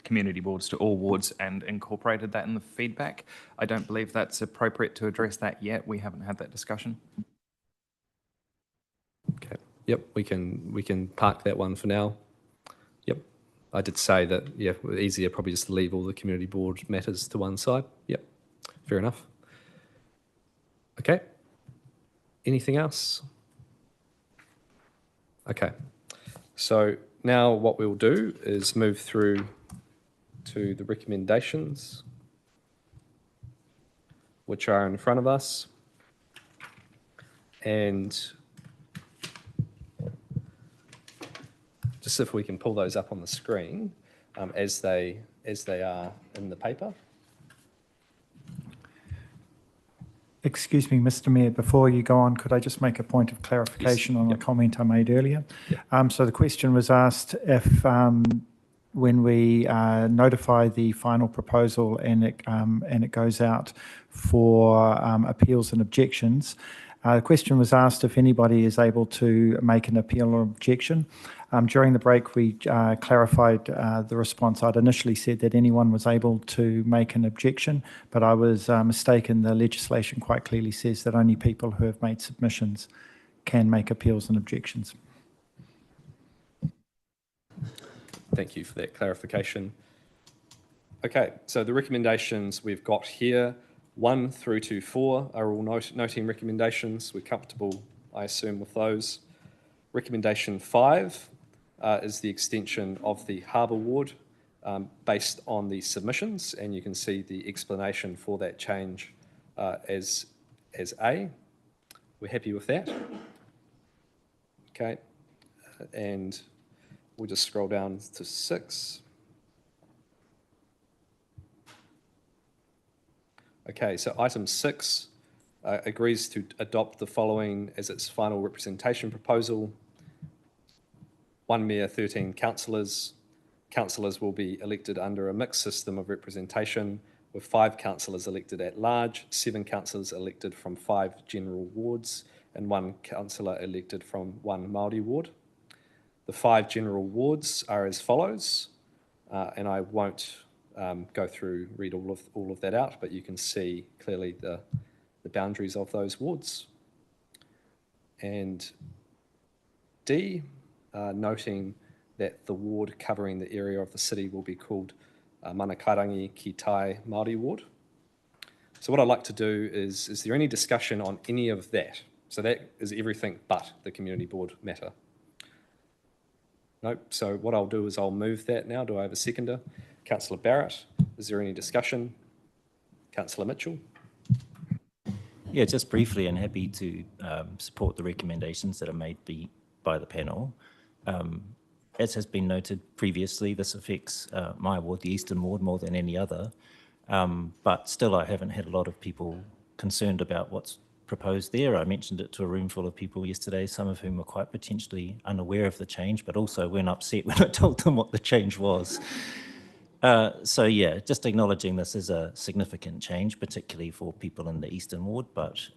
community boards to all wards and incorporated that in the feedback. I don't believe that's appropriate to address that yet. We haven't had that discussion. Okay. Yep, we can park that one for now. Yep. I did say that, yeah, easier probably just to leave all the community board matters to one side. Yep, fair enough. Okay. Anything else? Okay. So now what we'll do is move through to the recommendations, which are in front of us. And just if we can pull those up on the screen as they are in the paper. Excuse me, Mr. Mayor, before you go on, could I just make a point of clarification on a comment I made earlier? So the question was asked if when we notify the final proposal and it goes out for appeals and objections, the question was asked if anybody is able to make an appeal or objection. During the break, we clarified the response. I'd initially said that anyone was able to make an objection, but I was mistaken. The legislation quite clearly says that only people who have made submissions can make appeals and objections. Thank you for that clarification. Okay, so the recommendations we've got here, 1 through to 4 are all noting recommendations. We're comfortable, I assume, with those. Recommendation 5 is the extension of the Harbour Ward based on the submissions, and you can see the explanation for that change as A. We're happy with that. Okay, and we'll just scroll down to 6. Okay, so item 6 agrees to adopt the following as its final representation proposal. 1 mayor, 13 councillors. Councillors will be elected under a mixed system of representation with 5 councillors elected at large, 7 councillors elected from 5 general wards, and 1 councillor elected from 1 Māori ward. The 5 general wards are as follows, and I won't read all of that out, but you can see clearly the boundaries of those wards. And D, noting that the ward covering the area of the city will be called Manakarangi Ki Tai Māori Ward. So what I'd like to do is there any discussion on any of that? So that is everything but the community board matter. Nope. So what I'll do is I'll move that now. Do I have a seconder? Councillor Barrett, is there any discussion? Councillor Mitchell? Yeah, just briefly, and happy to support the recommendations that are made by the panel. As has been noted previously, this affects my ward, the Eastern Ward, more than any other. But still, I haven't had a lot of people concerned about what's proposed there. I mentioned it to a room full of people yesterday, some of whom were quite potentially unaware of the change, but also weren't upset when I told them what the change was. So yeah, just acknowledging this is a significant change, particularly for people in the Eastern Ward, but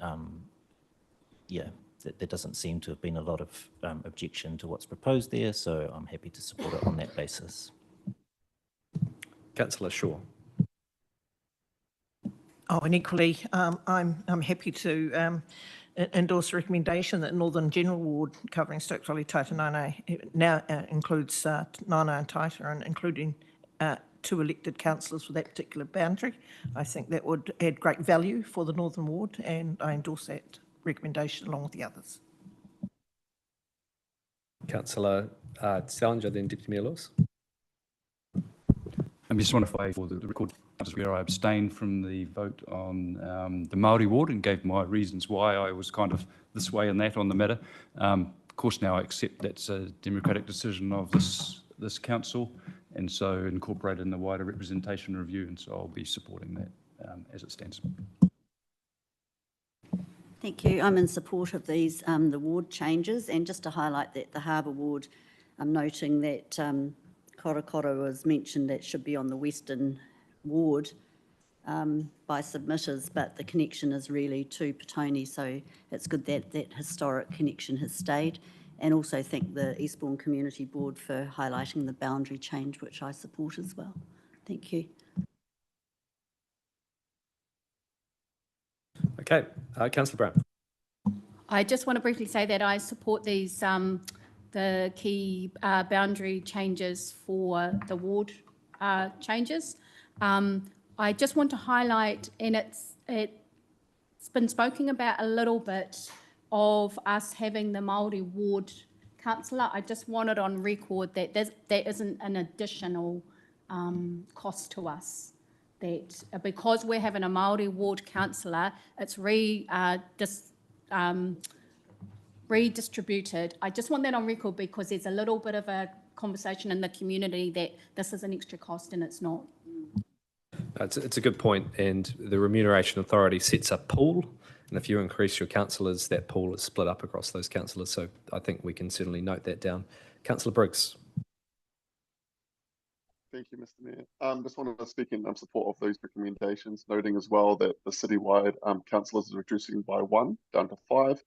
yeah, there doesn't seem to have been a lot of objection to what's proposed there, so I'm happy to support it on that basis. Councillor Shaw. Oh, and equally, I'm happy to endorse the recommendation that Northern General Ward covering Stokes Valley, Taita now includes Nana and Taita, and including 2 elected councillors for that particular boundary. I think that would add great value for the Northern Ward, and I endorse that recommendation along with the others. Councillor Salinger, then Deputy Mayor Lewis. I just want to flag for the record where I abstained from the vote on the Māori ward and gave my reasons why I was kind of this way and that on the matter. Of course, now I accept that's a democratic decision of this council, and so incorporated in the wider representation review, and so I'll be supporting that as it stands. Thank you. I'm in support of these, the ward changes, and just to highlight that the Harbour ward, I'm noting that Korokoro was mentioned that should be on the Western ward by submitters, but the connection is really to Petone, so it's good that that historic connection has stayed. And also thank the Eastbourne Community Board for highlighting the boundary change, which I support as well. Thank you. Okay, Councillor Brown. I just want to briefly say that I support these, the key boundary changes for the ward changes. I just want to highlight, and it's been spoken about a little bit, of us having the Māori ward councillor. I just want it on record that that isn't an additional cost to us. That because we're having a Māori ward councillor, it's redistributed. I just want that on record because there's a little bit of a conversation in the community that this is an extra cost, and it's not. It's a good point, and the Remuneration Authority sets a pool, and if you increase your councillors, that pool is split up across those councillors, so I think we can certainly note that down. Councillor Briggs. Thank you, Mr. Mayor. Just wanted to speak in support of those recommendations, noting as well that the citywide councillors is reducing by 1 down to 5.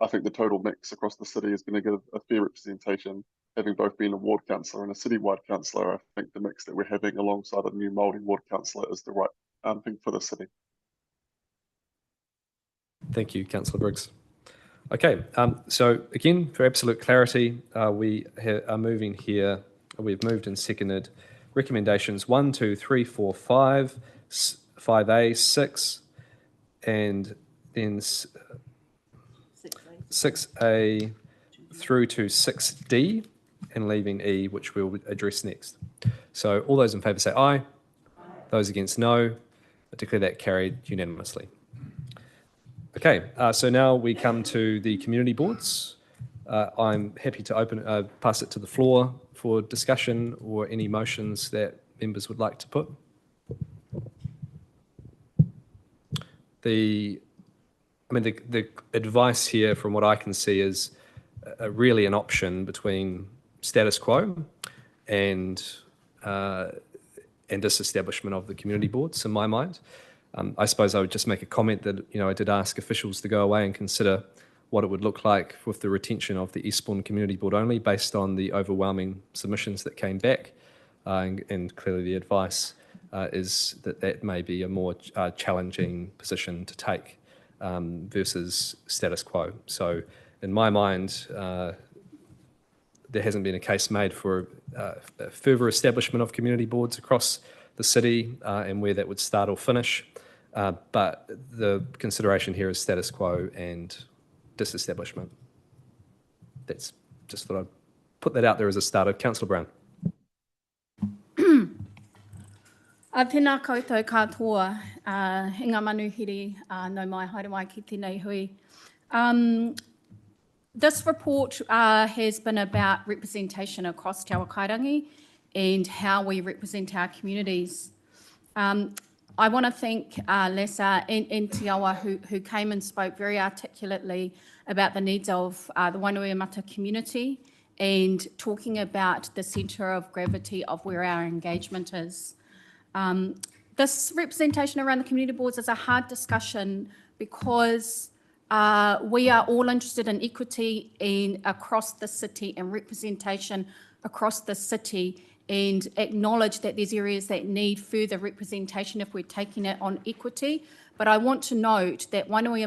I think the total mix across the city is going to give a fair representation. Having both been a ward councillor and a citywide councillor, I think the mix that we're having alongside a new Māori ward councillor is the right thing for the city. Thank you, Councillor Briggs. Okay, so again, for absolute clarity, we are moving here. We've moved and seconded recommendations 1, 2, 3, 4, 5, 5A, 6, and then 6A through to 6D, and leaving E, which we'll address next. So all those in favour say aye. Aye. Those against no. I declare that carried unanimously. Okay, so now we come to the community boards. I'm happy to pass it to the floor for discussion or any motions that members would like to put. The advice here, from what I can see, is really an option between status quo and disestablishment of the community boards, in my mind. I suppose I would just make a comment that I did ask officials to go away and consider what it would look like with the retention of the Eastbourne Community Board only, based on the overwhelming submissions that came back, and clearly the advice is that may be a more challenging position to take versus status quo. So in my mind, there hasn't been a case made for further establishment of community boards across the city and where that would start or finish. But the consideration here is status quo and disestablishment. That's just thought I'd put that out there as a starter. Councillor Brown. Tēnā koutou katoa, hinga manuhiri, no mai haere mai ki tēnei hui. This report has been about representation across Te Awa Kairangi and how we represent our communities. I want to thank Lesa and Te Awa who came and spoke very articulately about the needs of the Wainui community and talking about the centre of gravity of where our engagement is. This representation around the community boards is a hard discussion because we are all interested in equity across the city and representation across the city, and acknowledge that there's areas that need further representation if we're taking it on equity. But I want to note that Wainui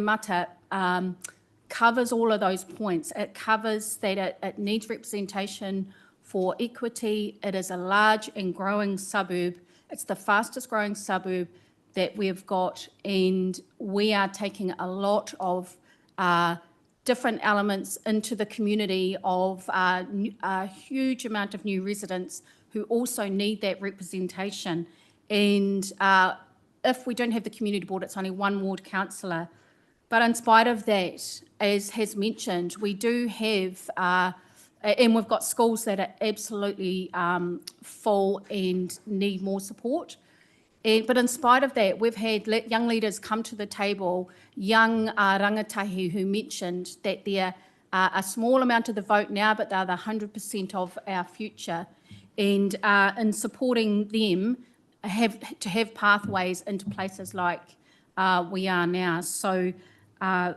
covers all of those points. It covers that it needs representation for equity. It is a large and growing suburb. It's the fastest growing suburb that we've got, and we are taking a lot of different elements into the community of a huge amount of new residents who also need that representation. And if we don't have the community board, it's only one ward councillor. But in spite of that, as has mentioned, we do have, and we've got schools that are absolutely full and need more support. But in spite of that, we've had young leaders come to the table, young rangatahi who mentioned that they're a small amount of the vote now, but they're the 100% of our future. And in supporting them, to have pathways into places like we are now. So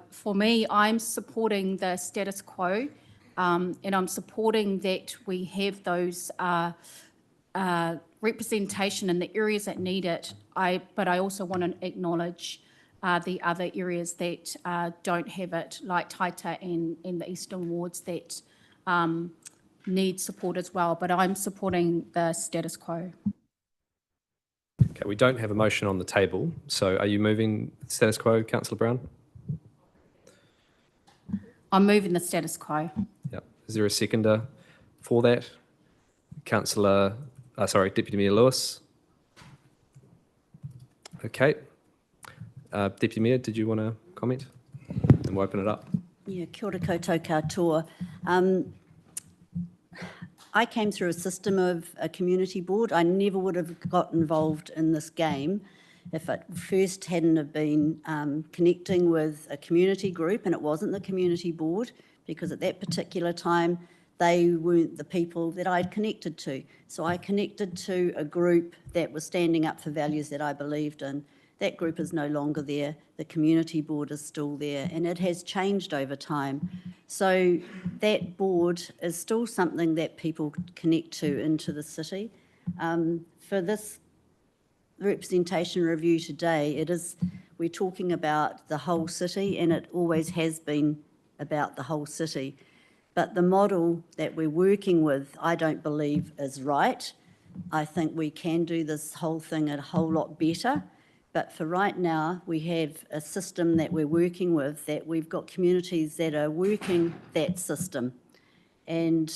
for me, I'm supporting the status quo, and I'm supporting that we have those representation in the areas that need it. But I also want to acknowledge the other areas that don't have it, like Taita and the Eastern wards that need support as well. But I'm supporting the status quo. Okay, we don't have a motion on the table. So are you moving status quo, Councillor Brown? I'm moving the status quo. Yep. Is there a seconder for that? Deputy Mayor Lewis. Okay. Deputy Mayor, did you want to comment? And we'll open it up. Yeah, kia ora koutou katoa. I came through a system of a community board. I never would have got involved in this game if it first hadn't have been connecting with a community group, and it wasn't the community board, because at that particular time, they weren't the people that I'd connected to. So I connected to a group that was standing up for values that I believed in. That group is no longer there. The community board is still there, and it has changed over time. So that board is still something that people connect to into the city. For this representation review today, we're talking about the whole city, and it always has been about the whole city. But the model that we're working with, I don't believe is right. I think we can do this whole thing a whole lot better. But for right now, we have a system that we're working with, that we've got communities that are working that system. And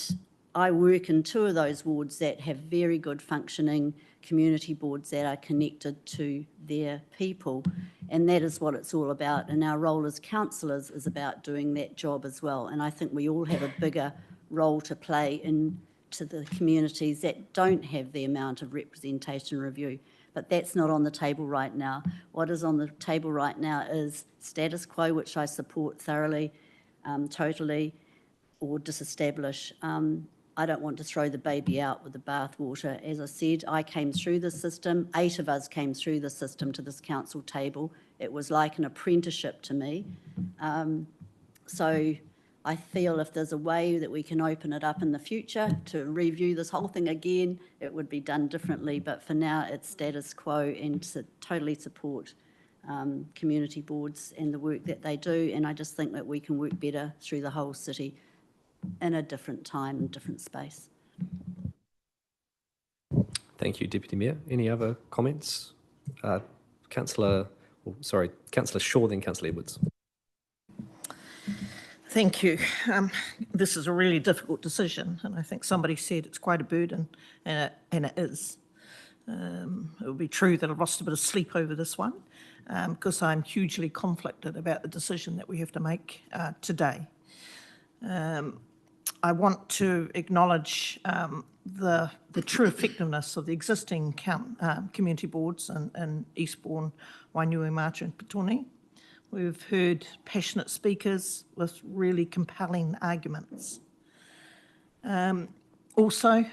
I work in 2 of those wards that have very good functioning community boards that are connected to their people. And that is what it's all about. And our role as councillors is about doing that job as well. And I think we all have a bigger role to play into the communities that don't have the amount of representation review. But that's not on the table right now. What is on the table right now is status quo, which I support thoroughly, totally, or disestablish. I don't want to throw the baby out with the bathwater. As I said, I came through the system. 8 of us came through the system to this council table. It was like an apprenticeship to me. So I feel if there's a way that we can open it up in the future to review this whole thing again, it would be done differently. But for now, it's status quo, and to totally support community boards and the work that they do. And I just think that we can work better through the whole city in a different time and different space. Thank you, Deputy Mayor. Any other comments? Councillor Shaw, then Councillor Edwards. Thank you. This is a really difficult decision, and I think somebody said it's quite a burden, and it is. It would be true that I've lost a bit of sleep over this one, because I'm hugely conflicted about the decision that we have to make today. I want to acknowledge the true effectiveness of the existing community boards in Eastbourne, Wainuiomata and Petone. We've heard passionate speakers with really compelling arguments. Also,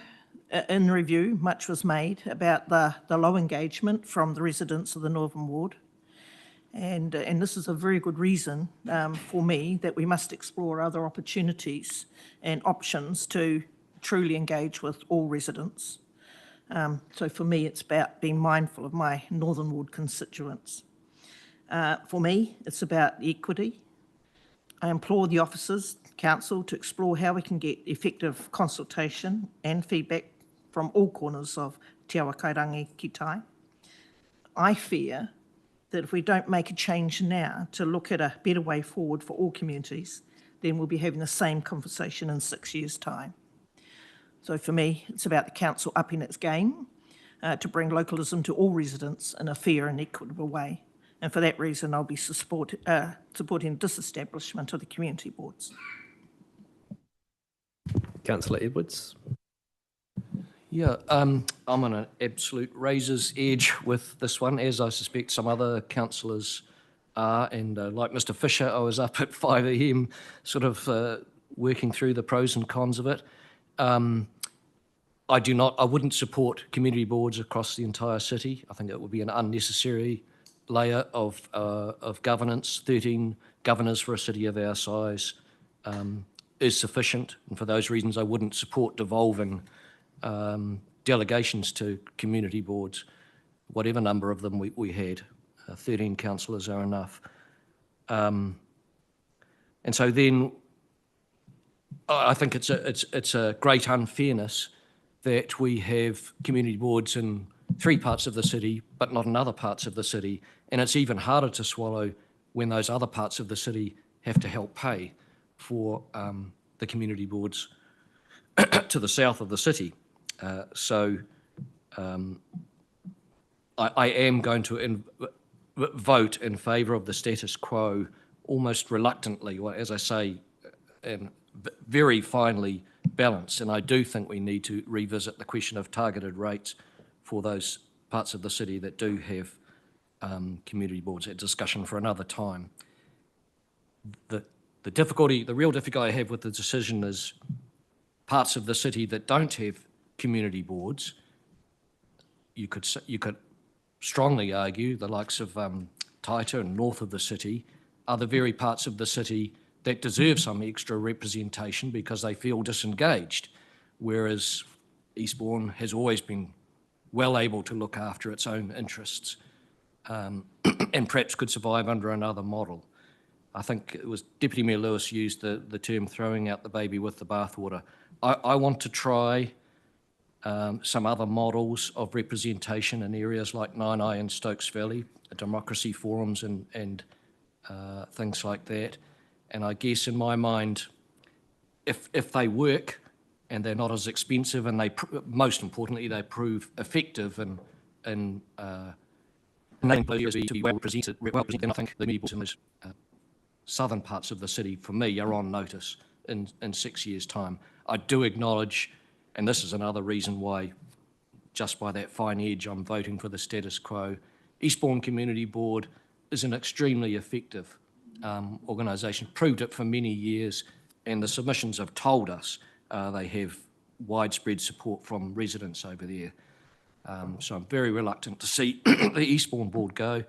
in review, much was made about the low engagement from the residents of the Northern Ward. And this is a very good reason for me that we must explore other opportunities and options to truly engage with all residents. So for me, it's about being mindful of my Northern Ward constituents. For me, it's about equity. I implore the officers, council, to explore how we can get effective consultation and feedback from all corners of Te Awa Kairangi ki tai. I fear that if we don't make a change now to look at a better way forward for all communities, then we'll be having the same conversation in 6 years' time. So for me, it's about the council upping its game to bring localism to all residents in a fair and equitable way. And for that reason, I'll be supporting disestablishment of the community boards. Councillor Edwards. Yeah, I'm on an absolute razor's edge with this one, as I suspect some other councillors are. And like Mr. Fisher, I was up at 5 a.m. sort of working through the pros and cons of it. I wouldn't support community boards across the entire city. I think it would be an unnecessary layer of governance. 13 governors for a city of our size is sufficient. And for those reasons, I wouldn't support devolving delegations to community boards, whatever number of them we had. 13 councillors are enough. And so then I think it's a great unfairness that we have community boards in 3 parts of the city, but not in other parts of the city. And it's even harder to swallow when those other parts of the city have to help pay for the community boards to the south of the city. So I am going to vote in favour of the status quo almost reluctantly, as I say, and very finely balanced. And I do think we need to revisit the question of targeted rates for those parts of the city that do have community boards. A discussion for another time. The real difficulty I have with the decision is parts of the city that don't have community boards. You could strongly argue the likes of Taita and north of the city are the very parts of the city that deserve some extra representation because they feel disengaged, whereas Eastbourne has always been well able to look after its own interests and perhaps could survive under another model. I think it was Deputy Mayor Lewis used the term throwing out the baby with the bathwater. I want to try some other models of representation in areas like Nainai and Stokes Valley, democracy forums and things like that. And I guess in my mind, if they work and they're not as expensive and they, most importantly, they prove effective and to be well represented, then I think the community boards in those southern parts of the city, for me, are on notice in 6 years' time. I do acknowledge, and this is another reason why, just by that fine edge, I'm voting for the status quo. Eastbourne Community Board is an extremely effective organisation, proved it for many years, and the submissions have told us they have widespread support from residents over there. So I'm very reluctant to see the Eastbourne Board go.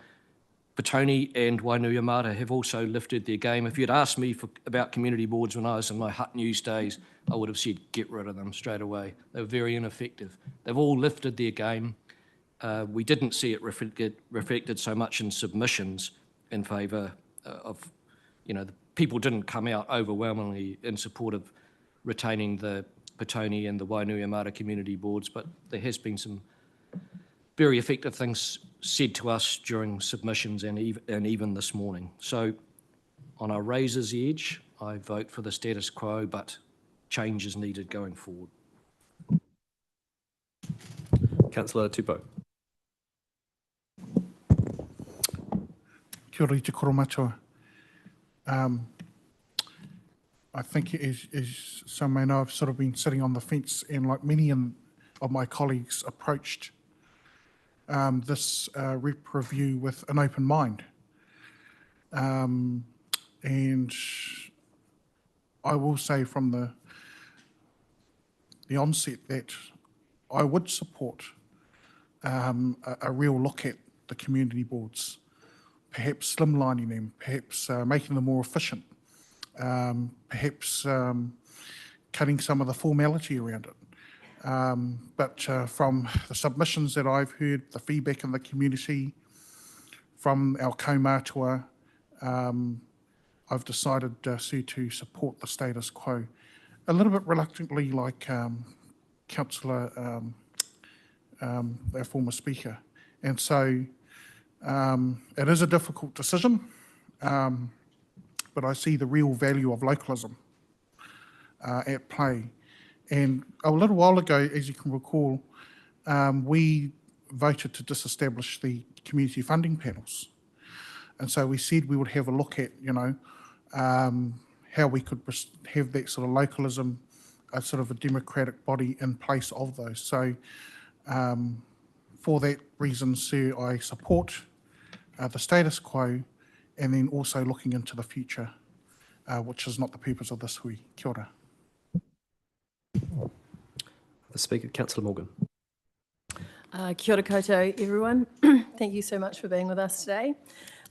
Petone and Wainuiomata have also lifted their game. If you'd asked me about community boards when I was in my Hutt News days, I would have said get rid of them straight away. They were very ineffective. They've all lifted their game. We didn't see it reflected so much in submissions in favour of, the people didn't come out overwhelmingly in support of retaining the Petone and the Wainuiomata community boards, but there has been some very effective things said to us during submissions and even this morning. So on a razor's edge, I vote for the status quo, but change is needed going forward. Councillor Tupou. Kia ora i te koromatua. I think as some may know, I've sort of been sitting on the fence, and like many of my colleagues, approached this rep review with an open mind. And I will say from the onset that I would support a real look at the community boards, perhaps slimlining them, perhaps making them more efficient, perhaps cutting some of the formality around it. But from the submissions that I've heard, the feedback in the community, from our kaumātua, I've decided, Sue, to support the status quo. A little bit reluctantly, like Councillor, our former Speaker. And so it is a difficult decision, but I see the real value of localism at play. And a little while ago, as you can recall, we voted to disestablish the community funding panels. And so we said we would have a look at, how we could have that sort of localism, a sort of a democratic body in place of those. So for that reason, Sir, I support the status quo, and then also looking into the future, which is not the purpose of this hui. Kia ora. The Speaker, Councillor Morgan. Kia ora koutou, everyone. Thank you so much for being with us today.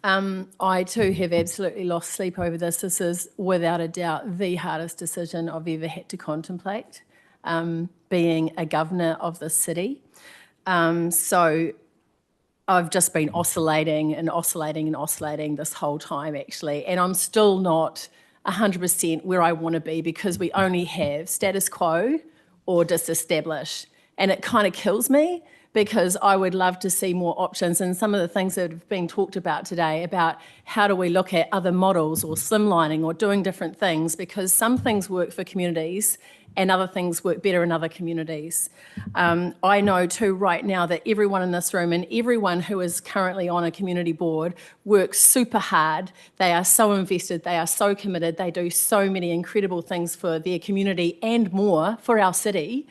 I too have absolutely lost sleep over this. This is without a doubt the hardest decision I've ever had to contemplate, being a governor of the city. So I've just been oscillating this whole time, actually, and I'm still not 100% where I want to be, because we only have status quo or disestablish, and it kind of kills me, because I would love to see more options. And some of the things that have been talked about today about how do we look at other models or slimlining or doing different things, because some things work for communities and other things work better in other communities. I know too right now that everyone in this room and everyone who is currently on a community board works super hard. They are so invested, they are so committed, they do so many incredible things for their community and more for our city.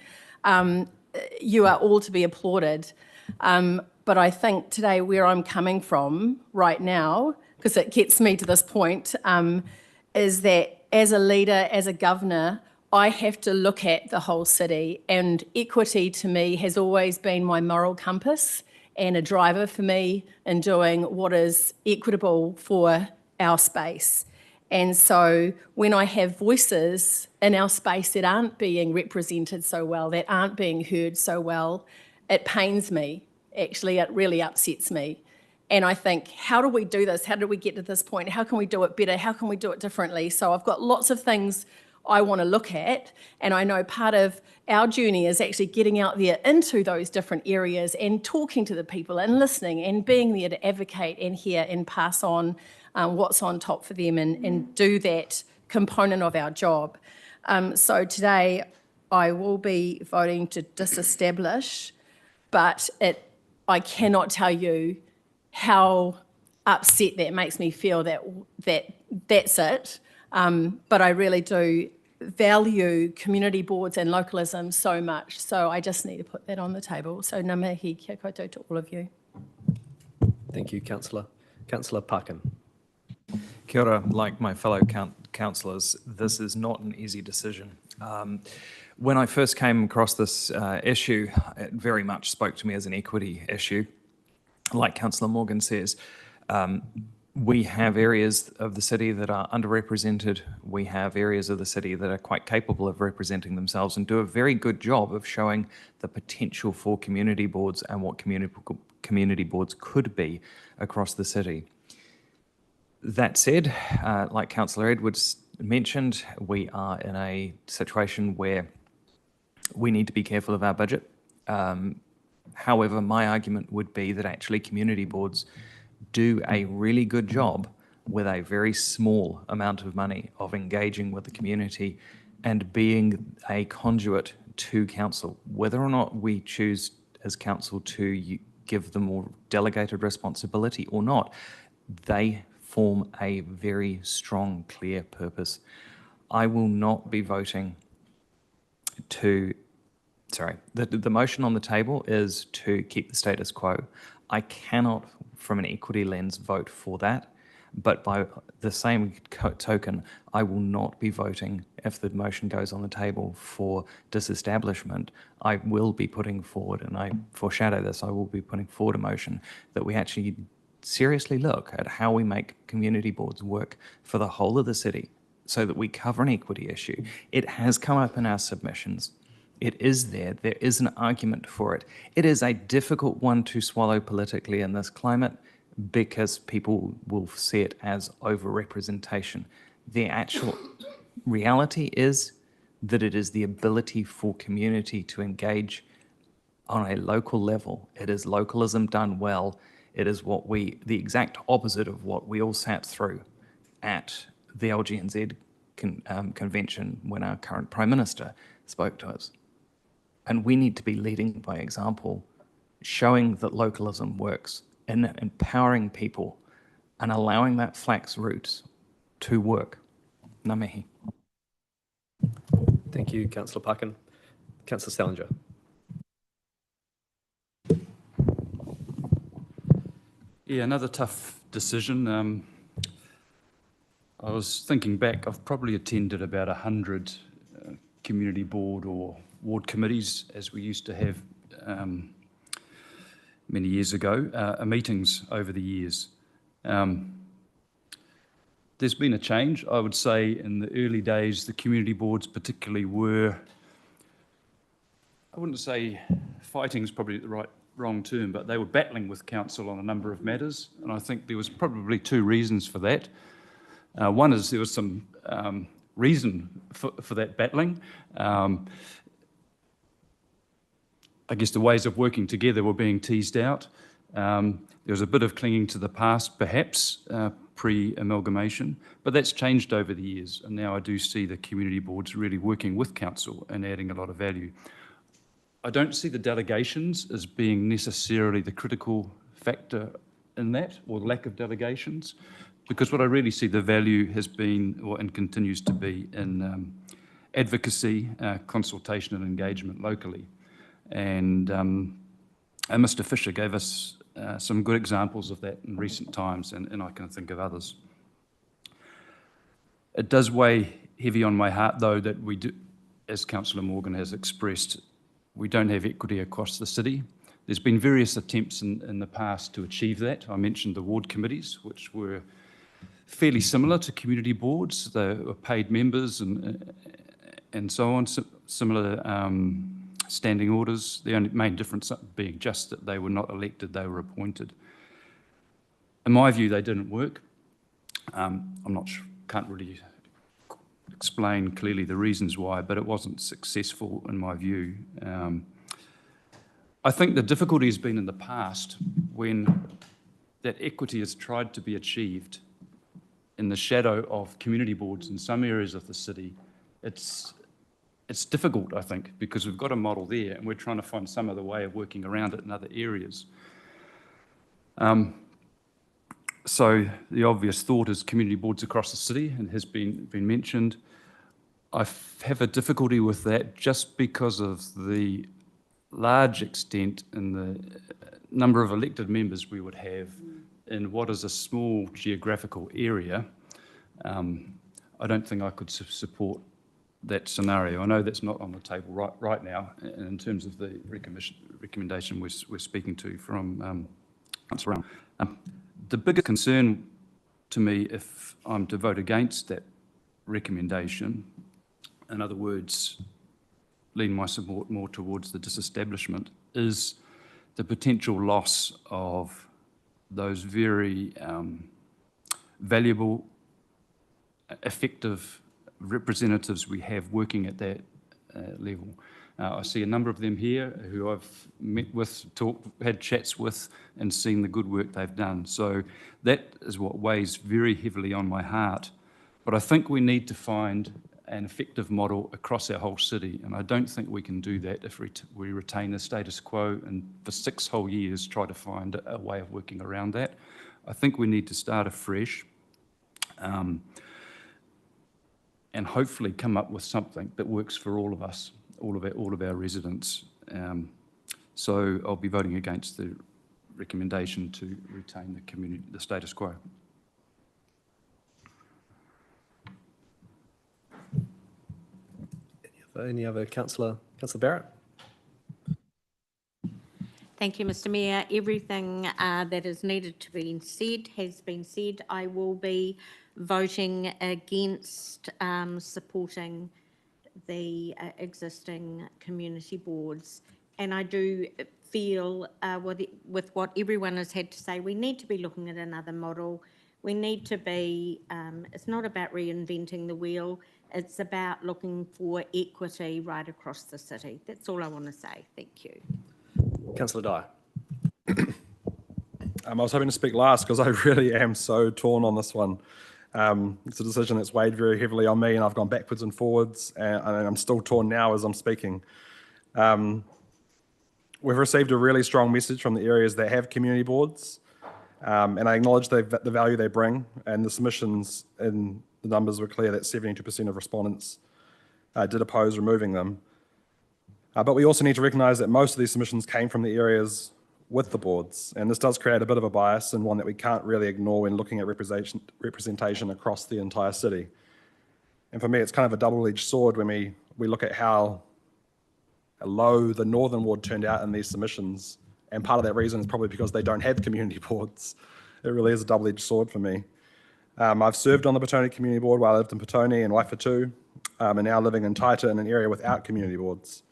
You are all to be applauded. But I think today where I'm coming from right now, because it gets me to this point, is that as a leader, as a governor, I have to look at the whole city, and equity to me has always been my moral compass and a driver for me in doing what is equitable for our space. And so when I have voices in our space that aren't being represented so well, that aren't being heard so well, it pains me. Actually, it really upsets me. And I think, how do we do this? How do we get to this point? How can we do it better? How can we do it differently? So I've got lots of things I want to look at, and I know part of our journey is actually getting out there into those different areas and talking to the people and listening and being there to advocate and hear and pass on what's on top for them and do that component of our job. So today I will be voting to disestablish, but I cannot tell you how upset that makes me feel that's it. But I really do value community boards and localism so much, so I just need to put that on the table. So ngā mihi kia koutou to all of you. Thank you, Councillor. Councillor Parkin. Kia ora. Like my fellow councillors, this is not an easy decision. When I first came across this issue, it very much spoke to me as an equity issue. Like Councillor Morgan says, we have areas of the city that are underrepresented. We have areas of the city that are quite capable of representing themselves and do a very good job of showing the potential for community boards and what community boards could be across the city. That said, like Councillor Edwards mentioned, we are in a situation where we need to be careful of our budget. However, my argument would be that actually community boards do a really good job with a very small amount of money of engaging with the community and being a conduit to council. Whether or not we choose as council to give them more delegated responsibility or not, they form a very strong, clear purpose. I will not be voting to, the motion on the table is to keep the status quo. I cannot, from an equity lens, vote for that. But by the same token, I will not be voting if the motion goes on the table for disestablishment. I will be putting forward, and I foreshadow this, I will be putting forward a motion that we actually seriously look at how we make community boards work for the whole of the city so that we cover an equity issue. It has come up in our submissions. It is there. There is an argument for it. It is a difficult one to swallow politically in this climate, because people will see it as overrepresentation. The actual reality is that it is the ability for community to engage on a local level. It is localism done well. It is the exact opposite of what we all sat through at the LGNZ convention when our current Prime Minister spoke to us. And we need to be leading by example, showing that localism works, and empowering people and allowing that flax roots to work. Ngā mihi. Thank you, Councillor Parkin. Councillor Salinger. Yeah, another tough decision. I was thinking back, I've probably attended about 100 community board or ward committees, as we used to have many years ago, meetings over the years. There's been a change. I would say in the early days, the community boards particularly were, I wouldn't say fighting is probably the wrong term, but they were battling with council on a number of matters. And I think there was probably two reasons for that. One is there was some reason for that battling. I guess the ways of working together were being teased out. There was a bit of clinging to the past, perhaps, pre-amalgamation, but that's changed over the years. And now I do see the community boards really working with council and adding a lot of value. I don't see the delegations as being necessarily the critical factor in that, or lack of delegations, because what I really see the value has been, and continues to be, in advocacy, consultation and engagement locally. And Mr. Fisher gave us some good examples of that in recent times, and I can think of others. It does weigh heavy on my heart, though, that we do, as Councillor Morgan has expressed, we don't have equity across the city. There's been various attempts in the past to achieve that. I mentioned the ward committees, which were fairly similar to community boards. They were paid members and so on, similar standing orders. The only main difference being just that they were not elected, they were appointed. In my view, they didn't work. I'm not sure, can't really explain clearly the reasons why, but it wasn't successful in my view. I think the difficulty has been in the past when that equity has tried to be achieved in the shadow of community boards in some areas of the city. It's difficult, I think, because we've got a model there and we're trying to find some other way of working around it in other areas. So the obvious thought is community boards across the city, and has been mentioned. I have a difficulty with that just because of the large extent and the number of elected members we would have in what is a small geographical area. I don't think I could support that scenario. I know that's not on the table right now in terms of the recommendation we're speaking to from Councillor Brown. The bigger concern to me, if I'm to vote against that recommendation, in other words, lean my support more towards the disestablishment, is the potential loss of those very valuable, effective representatives we have working at that level. I see a number of them here who I've met with, had chats with, and seen the good work they've done. So that is what weighs very heavily on my heart. But I think we need to find an effective model across our whole city, and I don't think we can do that if we retain the status quo and for 6 whole years try to find a way of working around that. I think we need to start afresh. and hopefully come up with something that works for all of us, all of our residents. So I'll be voting against the recommendation to retain the status quo. Any other Councillor Barrett? Thank you, Mr. Mayor. Everything that is needed to be said has been said. I will be voting against supporting the existing community boards. And I do feel with what everyone has had to say, we need to be looking at another model. We need to be, it's not about reinventing the wheel, it's about looking for equity right across the city. That's all I want to say. Thank you. Councillor Dyer. I was hoping to speak last because I really am so torn on this one. It's a decision that's weighed very heavily on me, and I've gone backwards and forwards, and I'm still torn now as I'm speaking. We've received a really strong message from the areas that have community boards, and I acknowledge the value they bring, and the submissions in the numbers were clear that 72% of respondents did oppose removing them. But we also need to recognise that most of these submissions came from the areas with the boards, and this does create a bit of a bias, and one that we can't really ignore when looking at representation across the entire city. And for me, it's kind of a double-edged sword when we look at how low the Northern Ward turned out in these submissions, and part of that reason is probably because they don't have community boards. It really is a double-edged sword for me. I've served on the Petone Community Board while I lived in Petone and Waifatu, and now living in Taita in an area without community boards.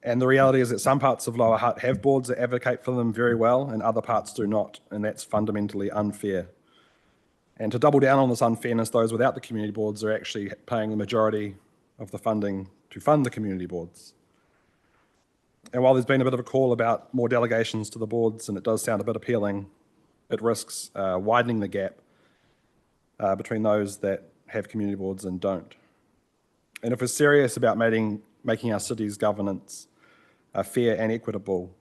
And the reality is that some parts of Lower Hutt have boards that advocate for them very well, and other parts do not, and that's fundamentally unfair. And to double down on this unfairness, those without the community boards are actually paying the majority of the funding to fund the community boards. And while there's been a bit of a call about more delegations to the boards, and it does sound a bit appealing, it risks widening the gap between those that have community boards and don't. And if we're serious about making our city's governance fair and equitable,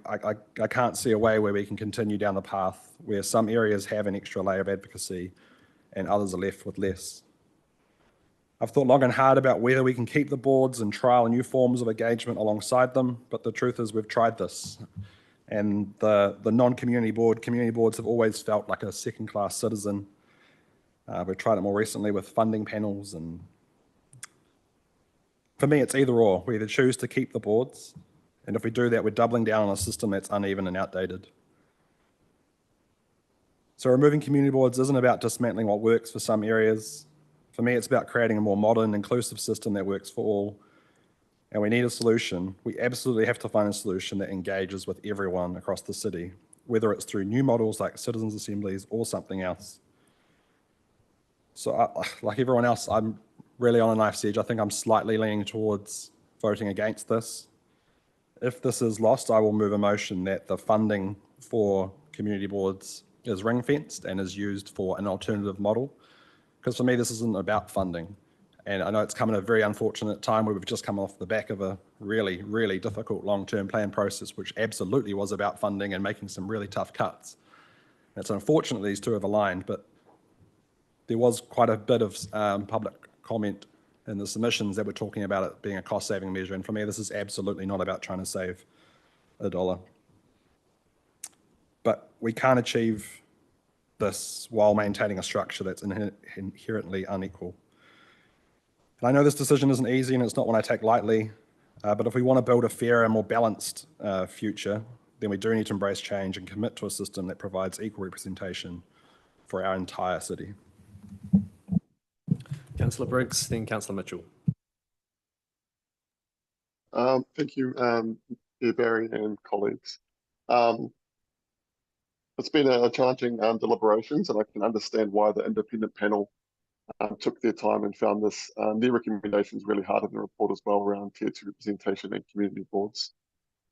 I can't see a way where we can continue down the path where some areas have an extra layer of advocacy and others are left with less. I've thought long and hard about whether we can keep the boards and trial new forms of engagement alongside them, but the truth is we've tried this. And the non-community board, community boards have always felt like a second-class citizen. We've tried it more recently with funding panels, and for me, it's either or. We either choose to keep the boards, and if we do that, we're doubling down on a system that's uneven and outdated. So removing community boards isn't about dismantling what works for some areas. For me, it's about creating a more modern, inclusive system that works for all. And we need a solution. We absolutely have to find a solution that engages with everyone across the city, whether it's through new models like citizens' assemblies or something else. So like everyone else, I'm really on a knife's edge. I think I'm slightly leaning towards voting against this. If this is lost, I will move a motion that the funding for community boards is ring-fenced and is used for an alternative model. Because for me, this isn't about funding. And I know it's come at a very unfortunate time where we've just come off the back of a really, really difficult long-term plan process, which absolutely was about funding and making some really tough cuts. And it's unfortunate these two have aligned, but there was quite a bit of public comment in the submissions that were talking about it being a cost-saving measure. And for me, this is absolutely not about trying to save $1. But we can't achieve this while maintaining a structure that's inherently unequal. And I know this decision isn't easy and it's not one I take lightly, but if we want to build a fairer, more balanced future, then we do need to embrace change and commit to a system that provides equal representation for our entire city. Councillor Briggs, then Councillor Mitchell. Thank you, Mayor Barry and colleagues. It's been a challenging deliberations, and I can understand why the independent panel took their time and found their recommendations really hard in the report as well around Tier 2 representation and community boards.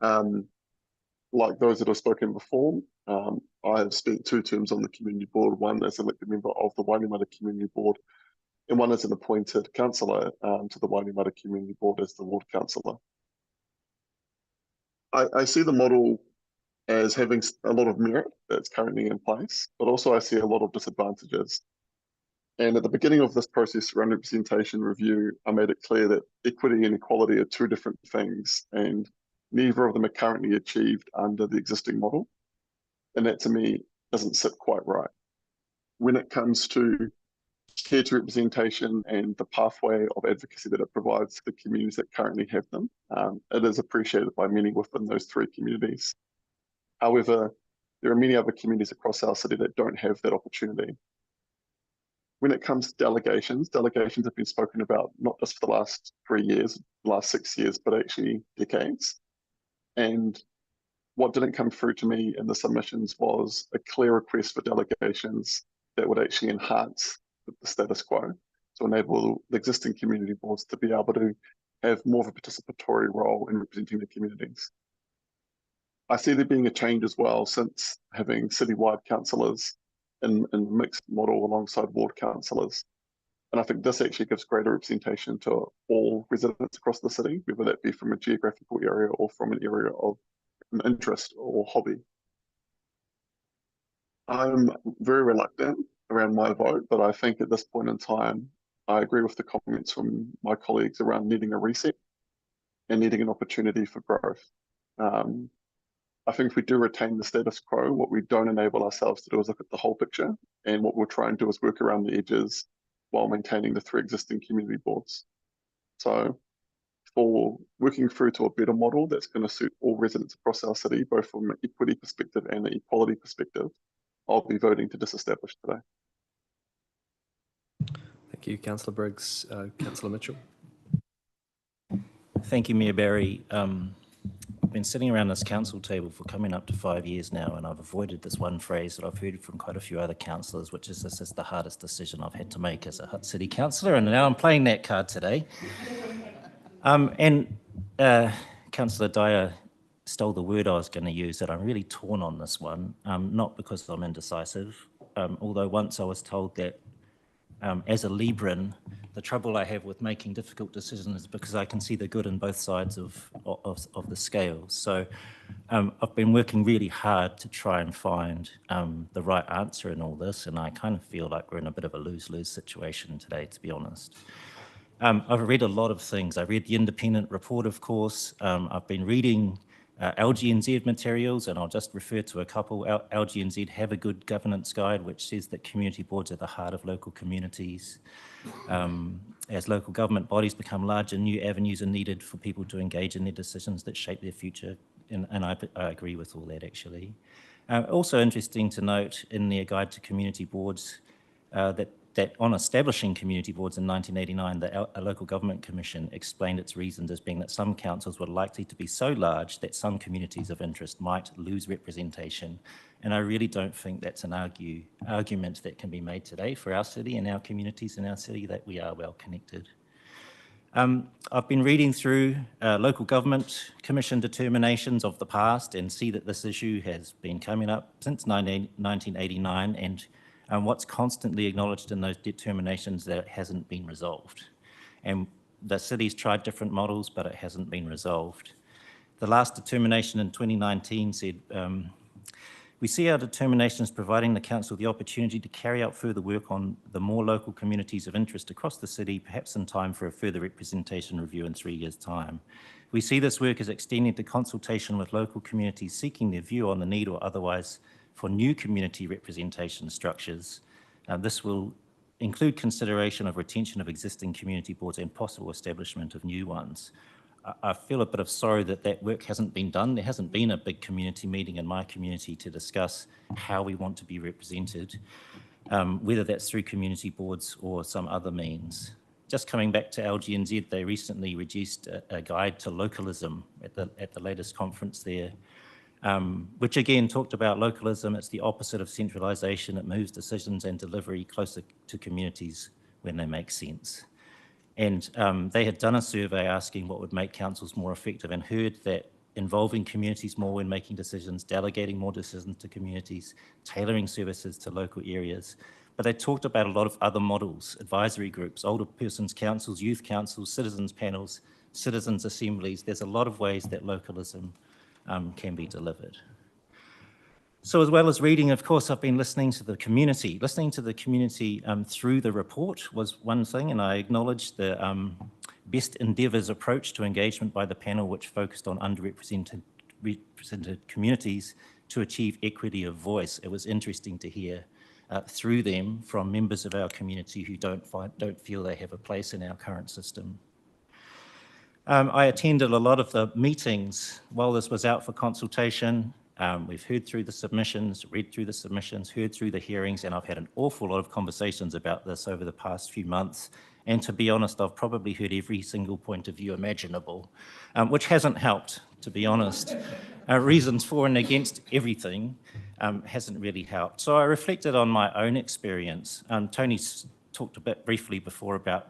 Like those that have spoken before, I have spent 2 terms on the community board, one as elected member of the Wainemata Community Board, and one as an appointed councillor to the Wainemata Community Board as the ward councillor. I see the model as having a lot of merit that's currently in place, but also I see a lot of disadvantages. And at the beginning of this process around representation review, I made it clear that equity and equality are two different things, and neither of them are currently achieved under the existing model. And that to me doesn't sit quite right. When it comes to care to representation and the pathway of advocacy that it provides to the communities that currently have them, it is appreciated by many within those three communities. However, there are many other communities across our city that don't have that opportunity. When it comes to delegations have been spoken about not just for the last 3 years, the last 6 years, but actually decades. And what didn't come through to me in the submissions was a clear request for delegations that would actually enhance the status quo to enable the existing community boards to be able to have more of a participatory role in representing the communities. I see there being a change as well since having citywide councillors in a mixed model alongside ward councillors. And I think this actually gives greater representation to all residents across the city, whether that be from a geographical area or from an area of an interest or hobby. I'm very reluctant around my vote, but I think at this point in time, I agree with the comments from my colleagues around needing a reset and needing an opportunity for growth. I think if we do retain the status quo, what we don't enable ourselves to do is look at the whole picture, and what we'll try and do is work around the edges while maintaining the 3 existing community boards. So for working through to a better model that's going to suit all residents across our city, both from an equity perspective and an equality perspective, I'll be voting to disestablish today. Thank you, Councillor Briggs. Councillor Mitchell. Thank you, Mayor Barry. I've been sitting around this council table for coming up to 5 years now, and I've avoided this one phrase that I've heard from quite a few other councillors, which is this is the hardest decision I've had to make as a Hutt City councillor, and now I'm playing that card today. Councillor Dyer stole the word I was going to use, that I'm really torn on this one, not because I'm indecisive, although once I was told that as a Libran, the trouble I have with making difficult decisions is because I can see the good in both sides of the scale. So I've been working really hard to try and find the right answer in all this, and I kind of feel like we're in a bit of a lose-lose situation today, to be honest. I've read a lot of things. I read the independent report, of course. I've been reading LGNZ materials, and I'll just refer to a couple. LGNZ have a good governance guide, which says that community boards are the heart of local communities. As local government bodies become larger, new avenues are needed for people to engage in their decisions that shape their future, and I agree with all that, actually. Also interesting to note in their guide to community boards that on establishing community boards in 1989, the Local Government Commission explained its reasons as being that some councils were likely to be so large that some communities of interest might lose representation. And I really don't think that's an argument that can be made today for our city and our communities in our city, that we are well connected. I've been reading through Local Government Commission determinations of the past and see that this issue has been coming up since 1989, and what's constantly acknowledged in those determinations that it hasn't been resolved. And the city's tried different models, but it hasn't been resolved. The last determination in 2019 said, we see our determinations providing the council the opportunity to carry out further work on the more local communities of interest across the city, perhaps in time for a further representation review in 3 years' time. We see this work as extending to consultation with local communities seeking their view on the need or otherwise for new community representation structures. This will include consideration of retention of existing community boards and possible establishment of new ones. I feel a bit of sorrow that that work hasn't been done. There hasn't been a big community meeting in my community to discuss how we want to be represented, whether that's through community boards or some other means. Just coming back to LGNZ, they recently reduced a guide to localism at the latest conference there, which again talked about localism. It's the opposite of centralisation. It moves decisions and delivery closer to communities when they make sense. And they had done a survey asking what would make councils more effective, and heard that involving communities more when making decisions, delegating more decisions to communities, tailoring services to local areas. But they talked about a lot of other models: advisory groups, older persons councils, youth councils, citizens panels, citizens assemblies. There's a lot of ways that localism can be delivered. So as well as reading, of course, I've been listening to the community. Listening to the community through the report was one thing, and I acknowledge the best endeavours approach to engagement by the panel, which focused on underrepresented communities to achieve equity of voice. It was interesting to hear through them from members of our community who don't feel they have a place in our current system. I attended a lot of the meetings while this was out for consultation. We've heard through the submissions, read through the submissions, heard through the hearings, and I've had an awful lot of conversations about this over the past few months. And to be honest, I've probably heard every single point of view imaginable, which hasn't helped, to be honest. Reasons for and against everything hasn't really helped. So I reflected on my own experience. Tony's talked a bit briefly before about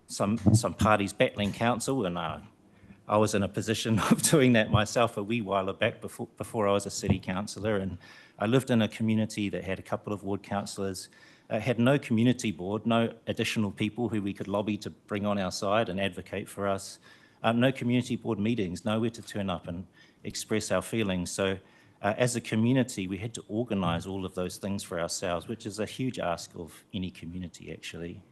some parties battling council, and I was in a position of doing that myself a wee while back before I was a city councillor, and I lived in a community that had a couple of ward councillors, had no community board, no additional people who we could lobby to bring on our side and advocate for us, no community board meetings, nowhere to turn up and express our feelings. So as a community, we had to organise all of those things for ourselves, which is a huge ask of any community, actually.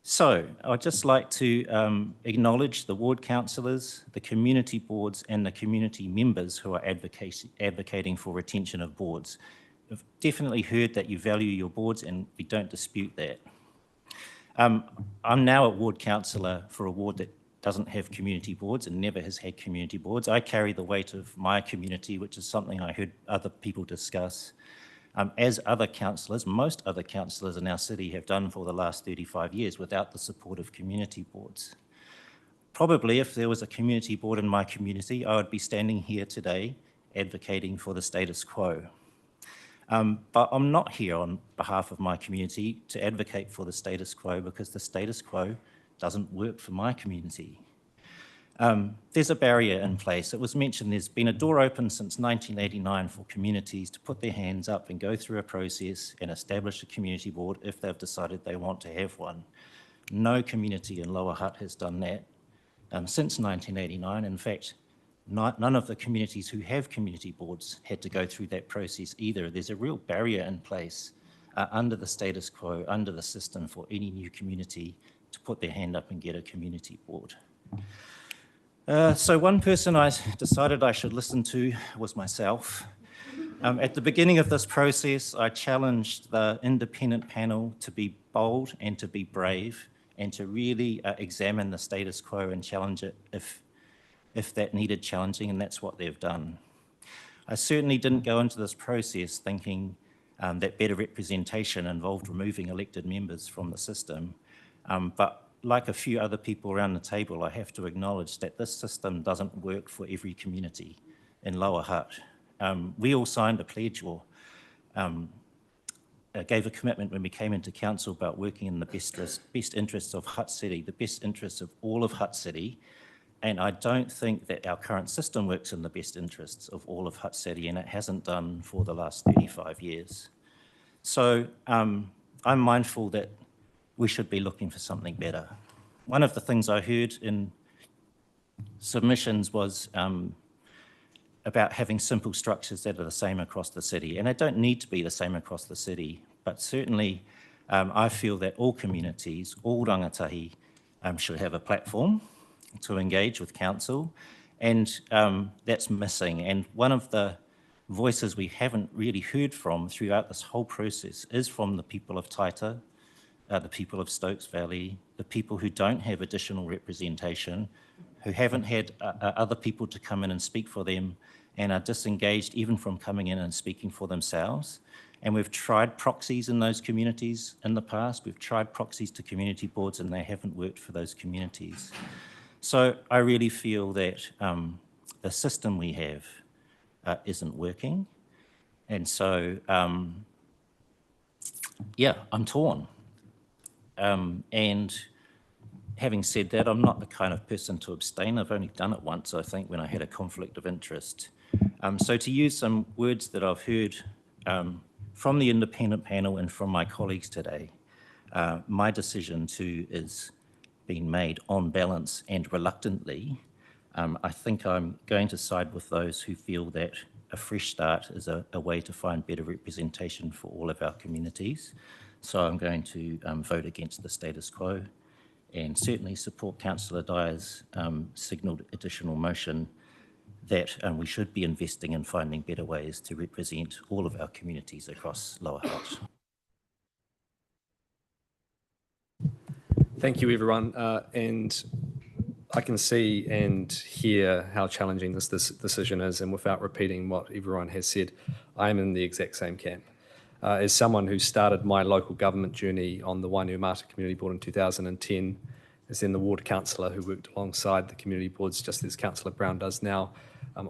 So I'd just like to acknowledge the ward councillors, the community boards and the community members who are advocating for retention of boards. I've definitely heard that you value your boards and we don't dispute that. I'm now a ward councillor for a ward that doesn't have community boards and never has had community boards. I carry the weight of my community, which is something I heard other people discuss. As other councillors, most other councillors in our city have done for the last 35 years without the support of community boards. Probably if there was a community board in my community, I would be standing here today advocating for the status quo. But I'm not here on behalf of my community to advocate for the status quo because the status quo doesn't work for my community. There's a barrier in place. It was mentioned there's been a door open since 1989 for communities to put their hands up and go through a process and establish a community board if they've decided they want to have one. No community in Lower Hutt has done that since 1989. In fact, none of the communities who have community boards had to go through that process either. There's a real barrier in place under the status quo, under the system for any new community to put their hand up and get a community board. So one person I decided I should listen to was myself. At the beginning of this process, I challenged the independent panel to be bold and to be brave and to really examine the status quo and challenge it if that needed challenging, and that's what they've done. I certainly didn't go into this process thinking that better representation involved removing elected members from the system, but like a few other people around the table, I have to acknowledge that this system doesn't work for every community in Lower Hutt. We all signed a pledge or gave a commitment when we came into council about working in the best interests of Hutt City, the best interests of all of Hutt City. And I don't think that our current system works in the best interests of all of Hutt City, and it hasn't done for the last 35 years. So I'm mindful that we should be looking for something better. One of the things I heard in submissions was about having simple structures that are the same across the city. And they don't need to be the same across the city, but certainly I feel that all communities, all rangatahi should have a platform to engage with council, and that's missing. And one of the voices we haven't really heard from throughout this whole process is from the people of Taita, the people of Stokes Valley, the people who don't have additional representation, who haven't had other people to come in and speak for them and are disengaged even from coming in and speaking for themselves. And we've tried proxies in those communities in the past. We've tried proxies to community boards and they haven't worked for those communities. So I really feel that the system we have isn't working. And so, yeah, I'm torn. And having said that, I'm not the kind of person to abstain. I've only done it once, I think, when I had a conflict of interest. So to use some words that I've heard from the independent panel and from my colleagues today, my decision is being made on balance and reluctantly I think I'm going to side with those who feel that a fresh start is a way to find better representation for all of our communities. So I'm going to vote against the status quo and certainly support Councillor Dyer's signalled additional motion that we should be investing in finding better ways to represent all of our communities across Lower Hutt. Thank you, everyone. And I can see and hear how challenging this decision is, and without repeating what everyone has said, I am in the exact same camp. As someone who started my local government journey on the Wainuiomata Community Board in 2010, as then the ward councillor who worked alongside the community boards, just as Councillor Brown does now,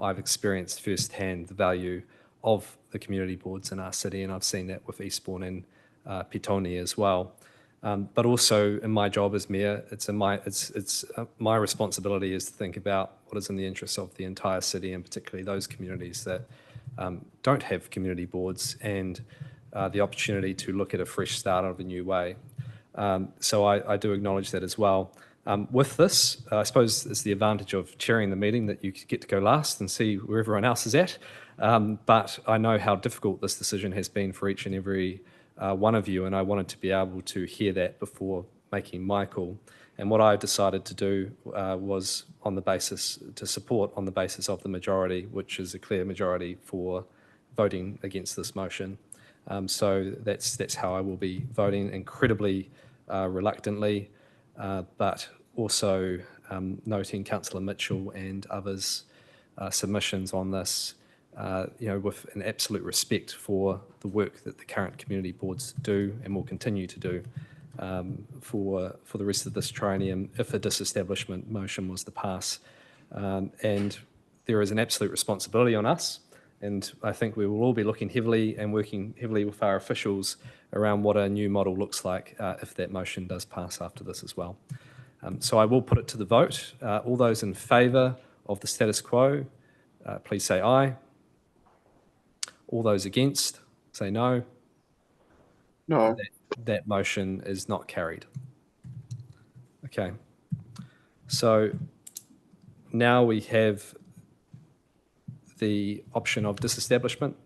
I've experienced firsthand the value of the community boards in our city, and I've seen that with Eastbourne and Petone as well. But also in my job as mayor, it's my responsibility is to think about what is in the interests of the entire city, and particularly those communities that don't have community boards, and the opportunity to look at a fresh start of a new way. So I do acknowledge that as well. With this, I suppose it's the advantage of chairing the meeting that you get to go last and see where everyone else is at. But I know how difficult this decision has been for each and every one of you, and I wanted to be able to hear that before making my call. And what I decided to do was to support on the basis of the majority, which is a clear majority for voting against this motion. So that's how I will be voting, incredibly reluctantly, but also noting Councillor Mitchell and others' submissions on this, with an absolute respect for the work that the current community boards do and will continue to do for the rest of this triennium if a disestablishment motion was to pass. And there is an absolute responsibility on us, and I think we will all be looking heavily and working heavily with our officials around what a new model looks like if that motion does pass after this as well. So I will put it to the vote. All those in favour of the status quo, please say aye. All those against, say no. No. That motion is not carried. Okay. So now we have the option of disestablishment.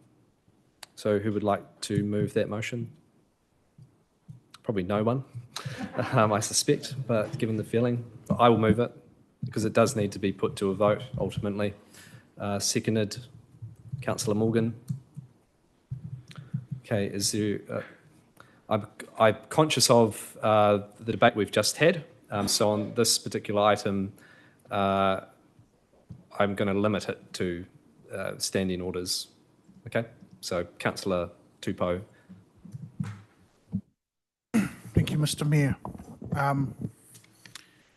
So who would like to move that motion? Probably no one, I suspect, but given the feeling, I will move it because it does need to be put to a vote ultimately. Seconded, Councillor Morgan. Okay, is there... I'm conscious of the debate we've just had. So on this particular item, I'm going to limit it to standing orders. Okay, so Councillor Tupou. Thank you, Mr. Mayor.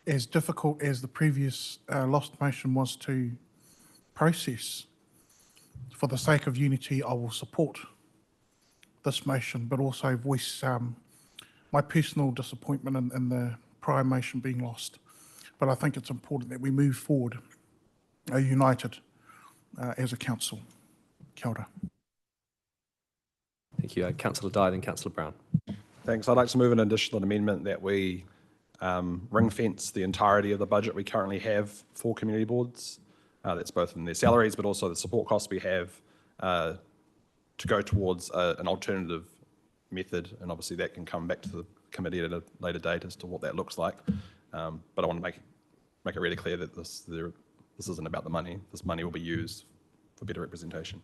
As difficult as the previous lost motion was to process, for the sake of unity, I will support this motion, but also voice my personal disappointment in the prior motion being lost. But I think it's important that we move forward united as a council. Kia ora. Thank you. Councillor Dyer and Councillor Brown. Thanks. I'd like to move an additional amendment that we ring fence the entirety of the budget we currently have for community boards. That's both in their salaries, but also the support costs we have to go towards an alternative method. And obviously that can come back to the committee at a later date as to what that looks like. But I want to make it really clear that this isn't about the money. This money will be used for better representation.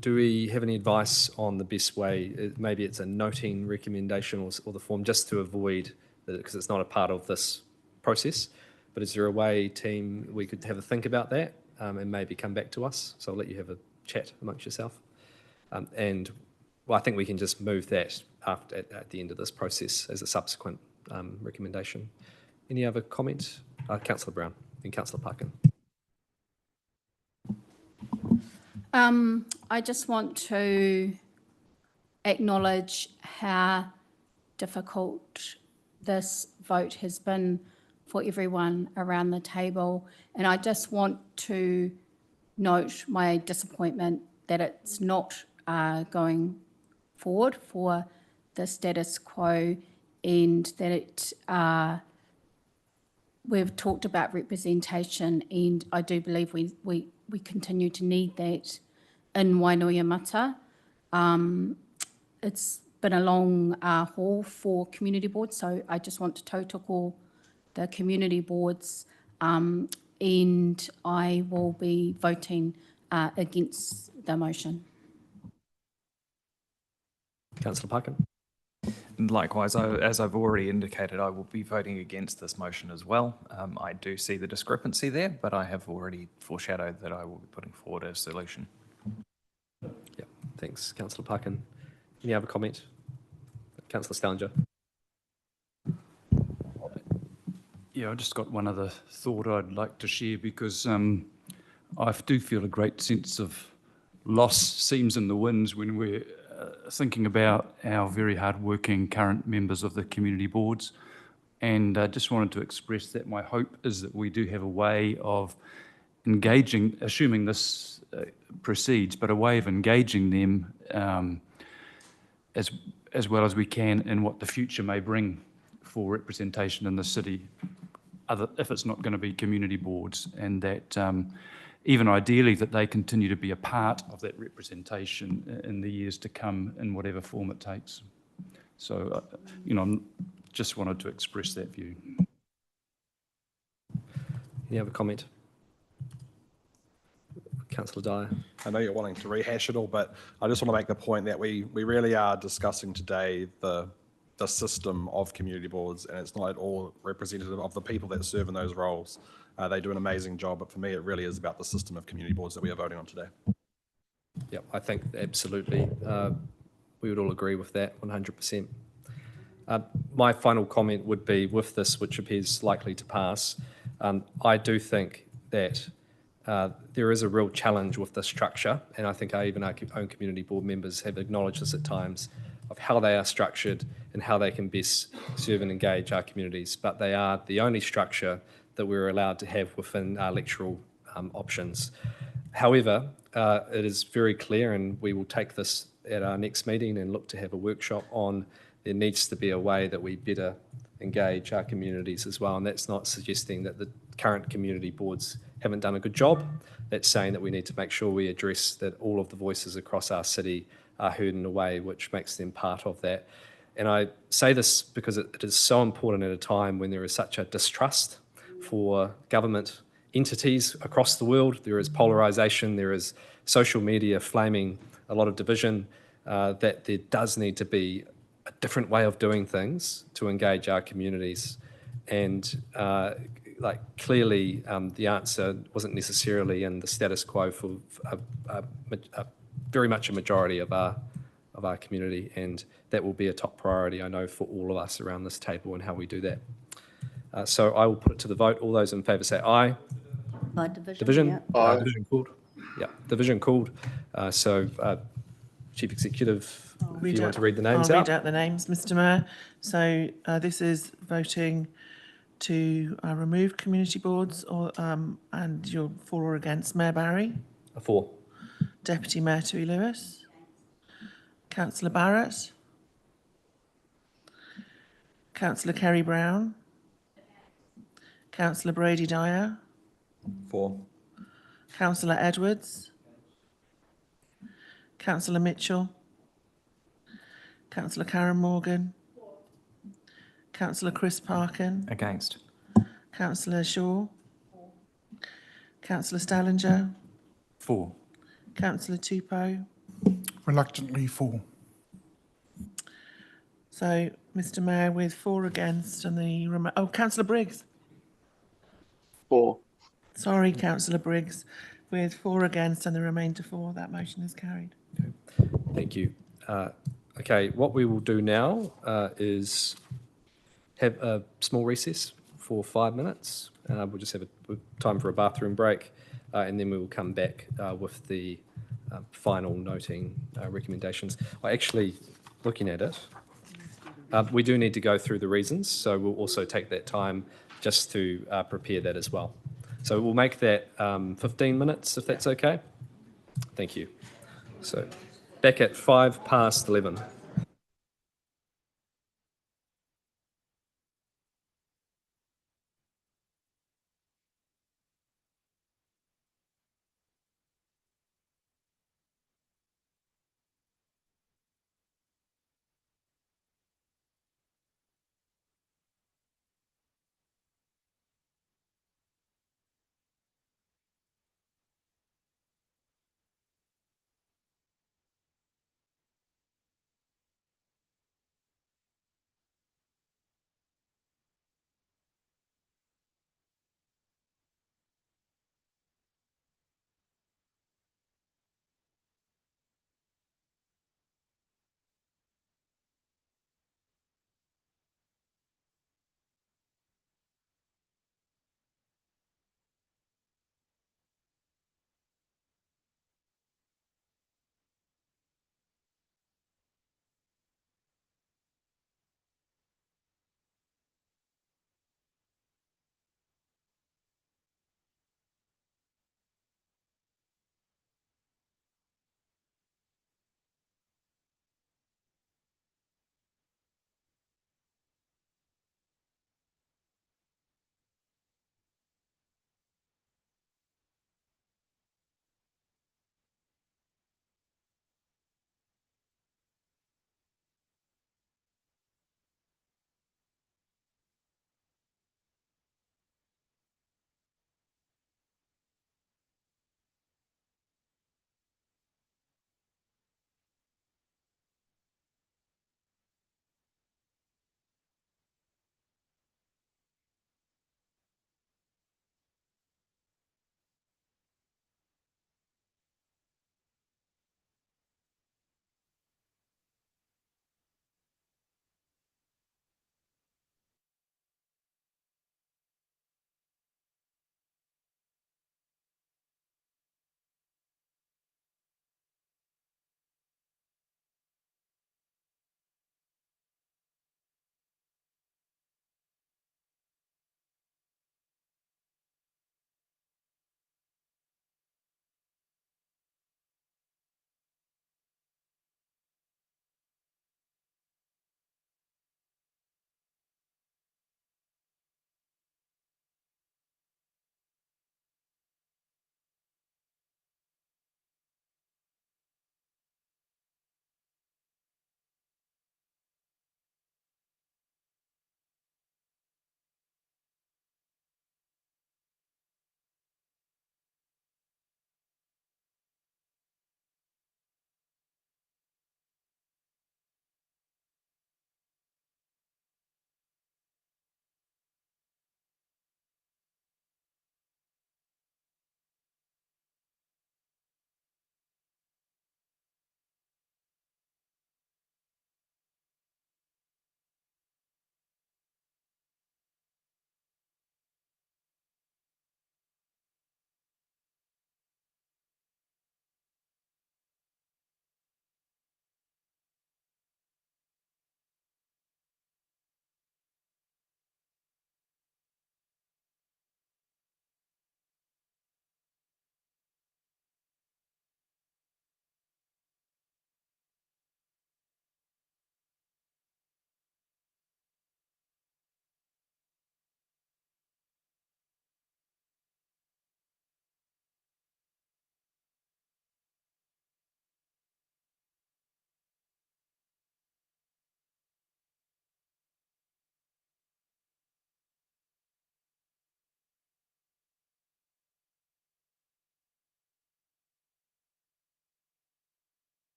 Do we have any advice on the best way? Maybe it's a noting recommendation or the form, just to avoid, because it's not a part of this process, but is there a way, team, we could have a think about that and maybe come back to us? So I'll let you have a chat amongst yourself. And well, I think we can just move that at the end of this process as a subsequent recommendation. Any other comment? Councillor Brown and Councillor Parkin. I just want to acknowledge how difficult this vote has been for everyone around the table. And I just want to note my disappointment that it's not going forward for the status quo, and that we've talked about representation, and I do believe we continue to need that in Wainui-a-Mata. It's been a long haul for community boards, so I just want to tautoko the community boards, and I will be voting against the motion. Councillor Parkin. Likewise, as I've already indicated, I will be voting against this motion as well. I do see the discrepancy there, but I have already foreshadowed that I will be putting forward a solution. Yeah, thanks, Councillor Parkin. Any other comment? Councillor Stallinger. Yeah, I just got one other thought I'd like to share, because I do feel a great sense of loss seems in the winds when we're thinking about our very hard-working current members of the community boards. And I just wanted to express that my hope is that we do have a way of engaging, assuming this proceeds, but a way of engaging them as well as we can in what the future may bring for representation in the city, if it's not going to be community boards, and that even ideally that they continue to be a part of that representation in the years to come in whatever form it takes. So, just wanted to express that view. Any other comment? Councillor Dyer. I know you're wanting to rehash it all, but I just want to make the point that we really are discussing today the system of community boards, and it's not at all representative of the people that serve in those roles. They do an amazing job, but for me, it really is about the system of community boards that we are voting on today. Yeah, I think absolutely. We would all agree with that 100%. My final comment would be with this, which appears likely to pass. I do think that there is a real challenge with the structure, and I think even our own community board members have acknowledged this at times, of how they are structured and how they can best serve and engage our communities. But they are the only structure that we're allowed to have within our electoral options. However, it is very clear, and we will take this at our next meeting and look to have a workshop on, there needs to be a way that we better engage our communities as well. And that's not suggesting that the current community boards haven't done a good job. That's saying that we need to make sure we address that all of the voices across our city are heard in a way which makes them part of that. And I say this because it is so important at a time when there is such a distrust for government entities across the world. There is polarisation, there is social media flaming a lot of division, that there does need to be a different way of doing things to engage our communities. And clearly the answer wasn't necessarily in the status quo for very much a majority of our community, and that will be a top priority, I know, for all of us around this table and how we do that. So I will put it to the vote. All those in favour say aye. By division. Division? Yeah. Aye. Division called. Yeah, division called. Chief Executive, if you want to read the names I'll out. read out the names, Mr. Mayor. So this is voting to remove community boards, and you're for or against. Mayor Barry? For. Deputy Mayor Tui Lewis? Councillor Barrett? Councillor Kerry Brown? Councillor Brady Dyer? For. Councillor Edwards? Councillor Mitchell? Councillor Karen Morgan? Councillor Chris Parkin? Against. Councillor Shaw? Councillor Stallinger? For. Councillor Tupou? Reluctantly for. So, Mr. Mayor, with 4 against and the Councillor Briggs. For. Sorry, Councillor Briggs. With 4 against and the remainder 4, that motion is carried. Thank you. Okay, what we will do now is have a small recess for 5 minutes. We'll just have time for a bathroom break, and then we will come back with the final noting recommendations. Actually, looking at it, we do need to go through the reasons, so we'll also take that time just to prepare that as well. So we'll make that 15 minutes, if that's okay. Thank you. So back at 11:05.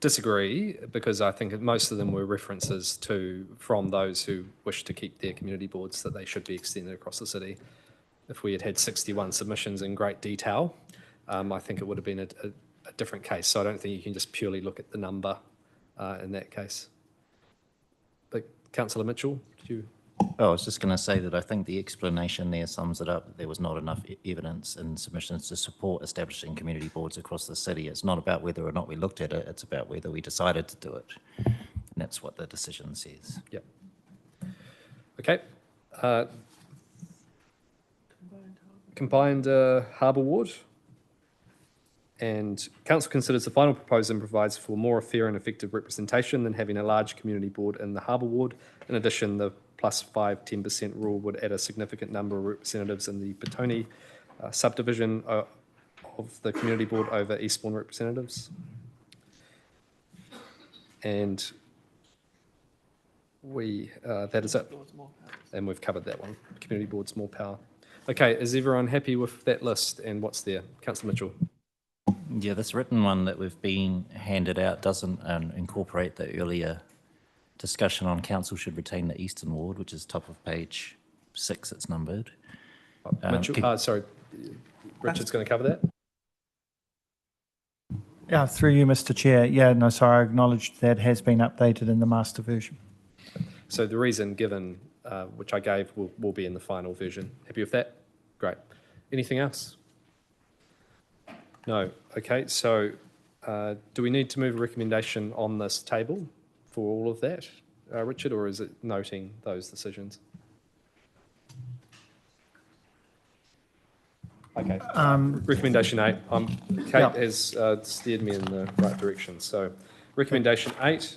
disagree because I think most of them were references from those who wish to keep their community boards that they should be extended across the city. If we had had 61 submissions in great detail, I think it would have been a different case. So I don't think you can just purely look at the number in that case. But Councillor Mitchell, do you? Oh, I was just going to say that I think the explanation there sums it up. There was not enough evidence and submissions to support establishing community boards across the city. It's not about whether or not we looked at it, it's about whether we decided to do it. And that's what the decision says. Yep. Okay. Combined harbour ward. And council considers the final proposal provides for more fair and effective representation than having a large community board in the harbour ward. In addition, the +5-10% rule would add a significant number of representatives in the Petone subdivision of the community board over Eastbourne representatives. And that is it. And we've covered that one. Community boards, more power. Okay, is everyone happy with that list and what's there? Councillor Mitchell. Yeah, this written one that we've been handed out doesn't incorporate the earlier discussion on council should retain the Eastern Ward, which is top of page 6, it's numbered. Mitchell, sorry, Richard's going to cover that. Yeah, through you, Mr. Chair. Yeah, no, sorry, I acknowledge that has been updated in the master version. So the reason given, which I gave, will be in the final version. Happy with that? Great. Anything else? No. Okay, so do we need to move a recommendation on this table for all of that, Richard, or is it noting those decisions? Okay. Recommendation 8. Kate has steered me in the right direction. So recommendation 8,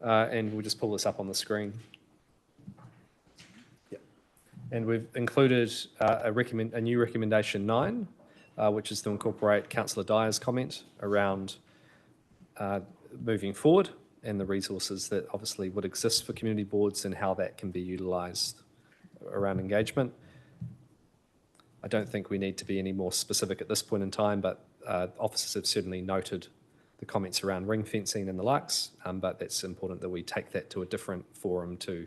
and we'll just pull this up on the screen. Yep. And we've included a new recommendation 9, which is to incorporate Councillor Dyer's comment around moving forward and the resources that obviously would exist for community boards and how that can be utilised around engagement. I don't think we need to be any more specific at this point in time, but officers have certainly noted the comments around ring fencing and the likes, but that's important that we take that to a different forum to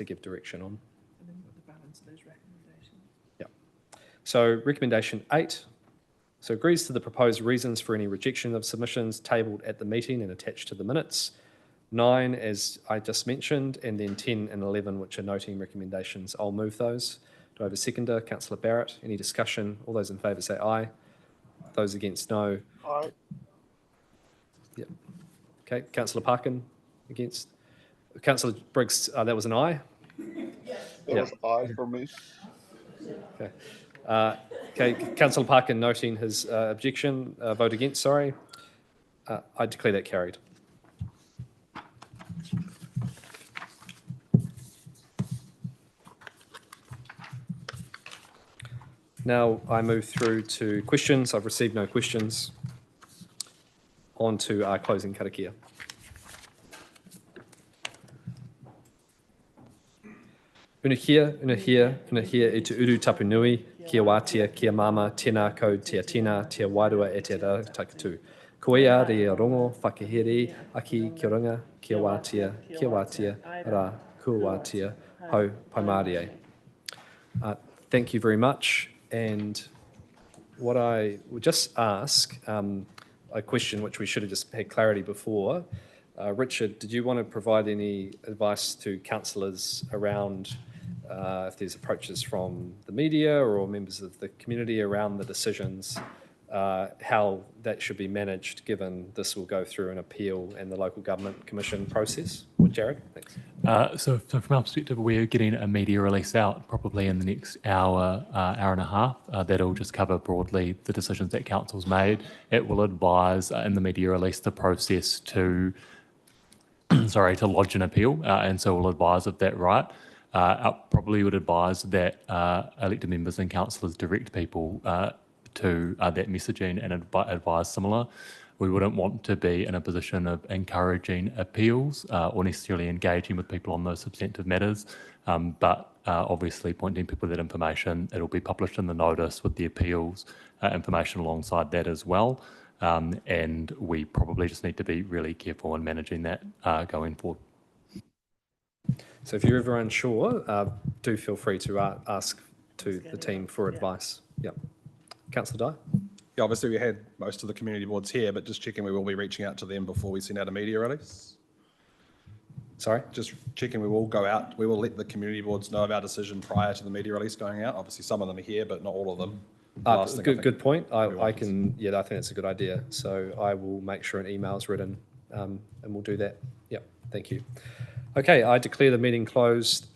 give direction on. And then the balance of those recommendations. Yeah. So recommendation 8. So agrees to the proposed reasons for any rejection of submissions tabled at the meeting and attached to the minutes. 9, as I just mentioned, and then 10 and 11, which are noting recommendations. I'll move those. Do I have a seconder? Councillor Barrett. Any discussion? All those in favour say aye. Those against, no. Aye. Yep. Okay. Councillor Parkin against. Councillor Briggs, that was an aye. That was aye from me. Okay. Okay, Councillor Parkin noting his objection, vote against, sorry. I declare that carried. Now I move through to questions. I've received no questions. On to our closing karakia. Unahia e te uru tapu nui, kia wātia, kia mama, tēnā kau, tia tina, tia wairua e te rā takatu. Koea re a rongo, whakahere, aki, kia runga, kia wātia, rā, kua wātia, hau, paimārie. Thank you very much. And what I would just ask, a question which we should have just had clarity before. Richard, did you want to provide any advice to councillors around if there's approaches from the media or members of the community around the decisions, how that should be managed given this will go through an appeal and the local government commission process? Well, Jared, thanks. So from our perspective, we're getting a media release out probably in the next hour, hour and a half. That'll just cover broadly the decisions that council's made. It will advise in the media release the process to to lodge an appeal, and so we'll advise of that right. I probably would advise that elected members and councillors direct people to that messaging and advise similar. We wouldn't want to be in a position of encouraging appeals or necessarily engaging with people on those substantive matters, but obviously pointing people to that information. It'll be published in the notice with the appeals information alongside that as well. and we probably just need to be really careful in managing that going forward. So if you're ever unsure, do feel free to ask to the team for advice. Yep. Councillor Dye? Yeah, obviously we had most of the community boards here, but just checking we will be reaching out to them before we send out a media release. Sorry? Just checking we will go out, we will let the community boards know of our decision prior to the media release going out. Obviously some of them are here, but not all of them. Good point. I think that's a good idea. So I will make sure an email is written and we'll do that. Yep, thank you. Okay, I declare the meeting closed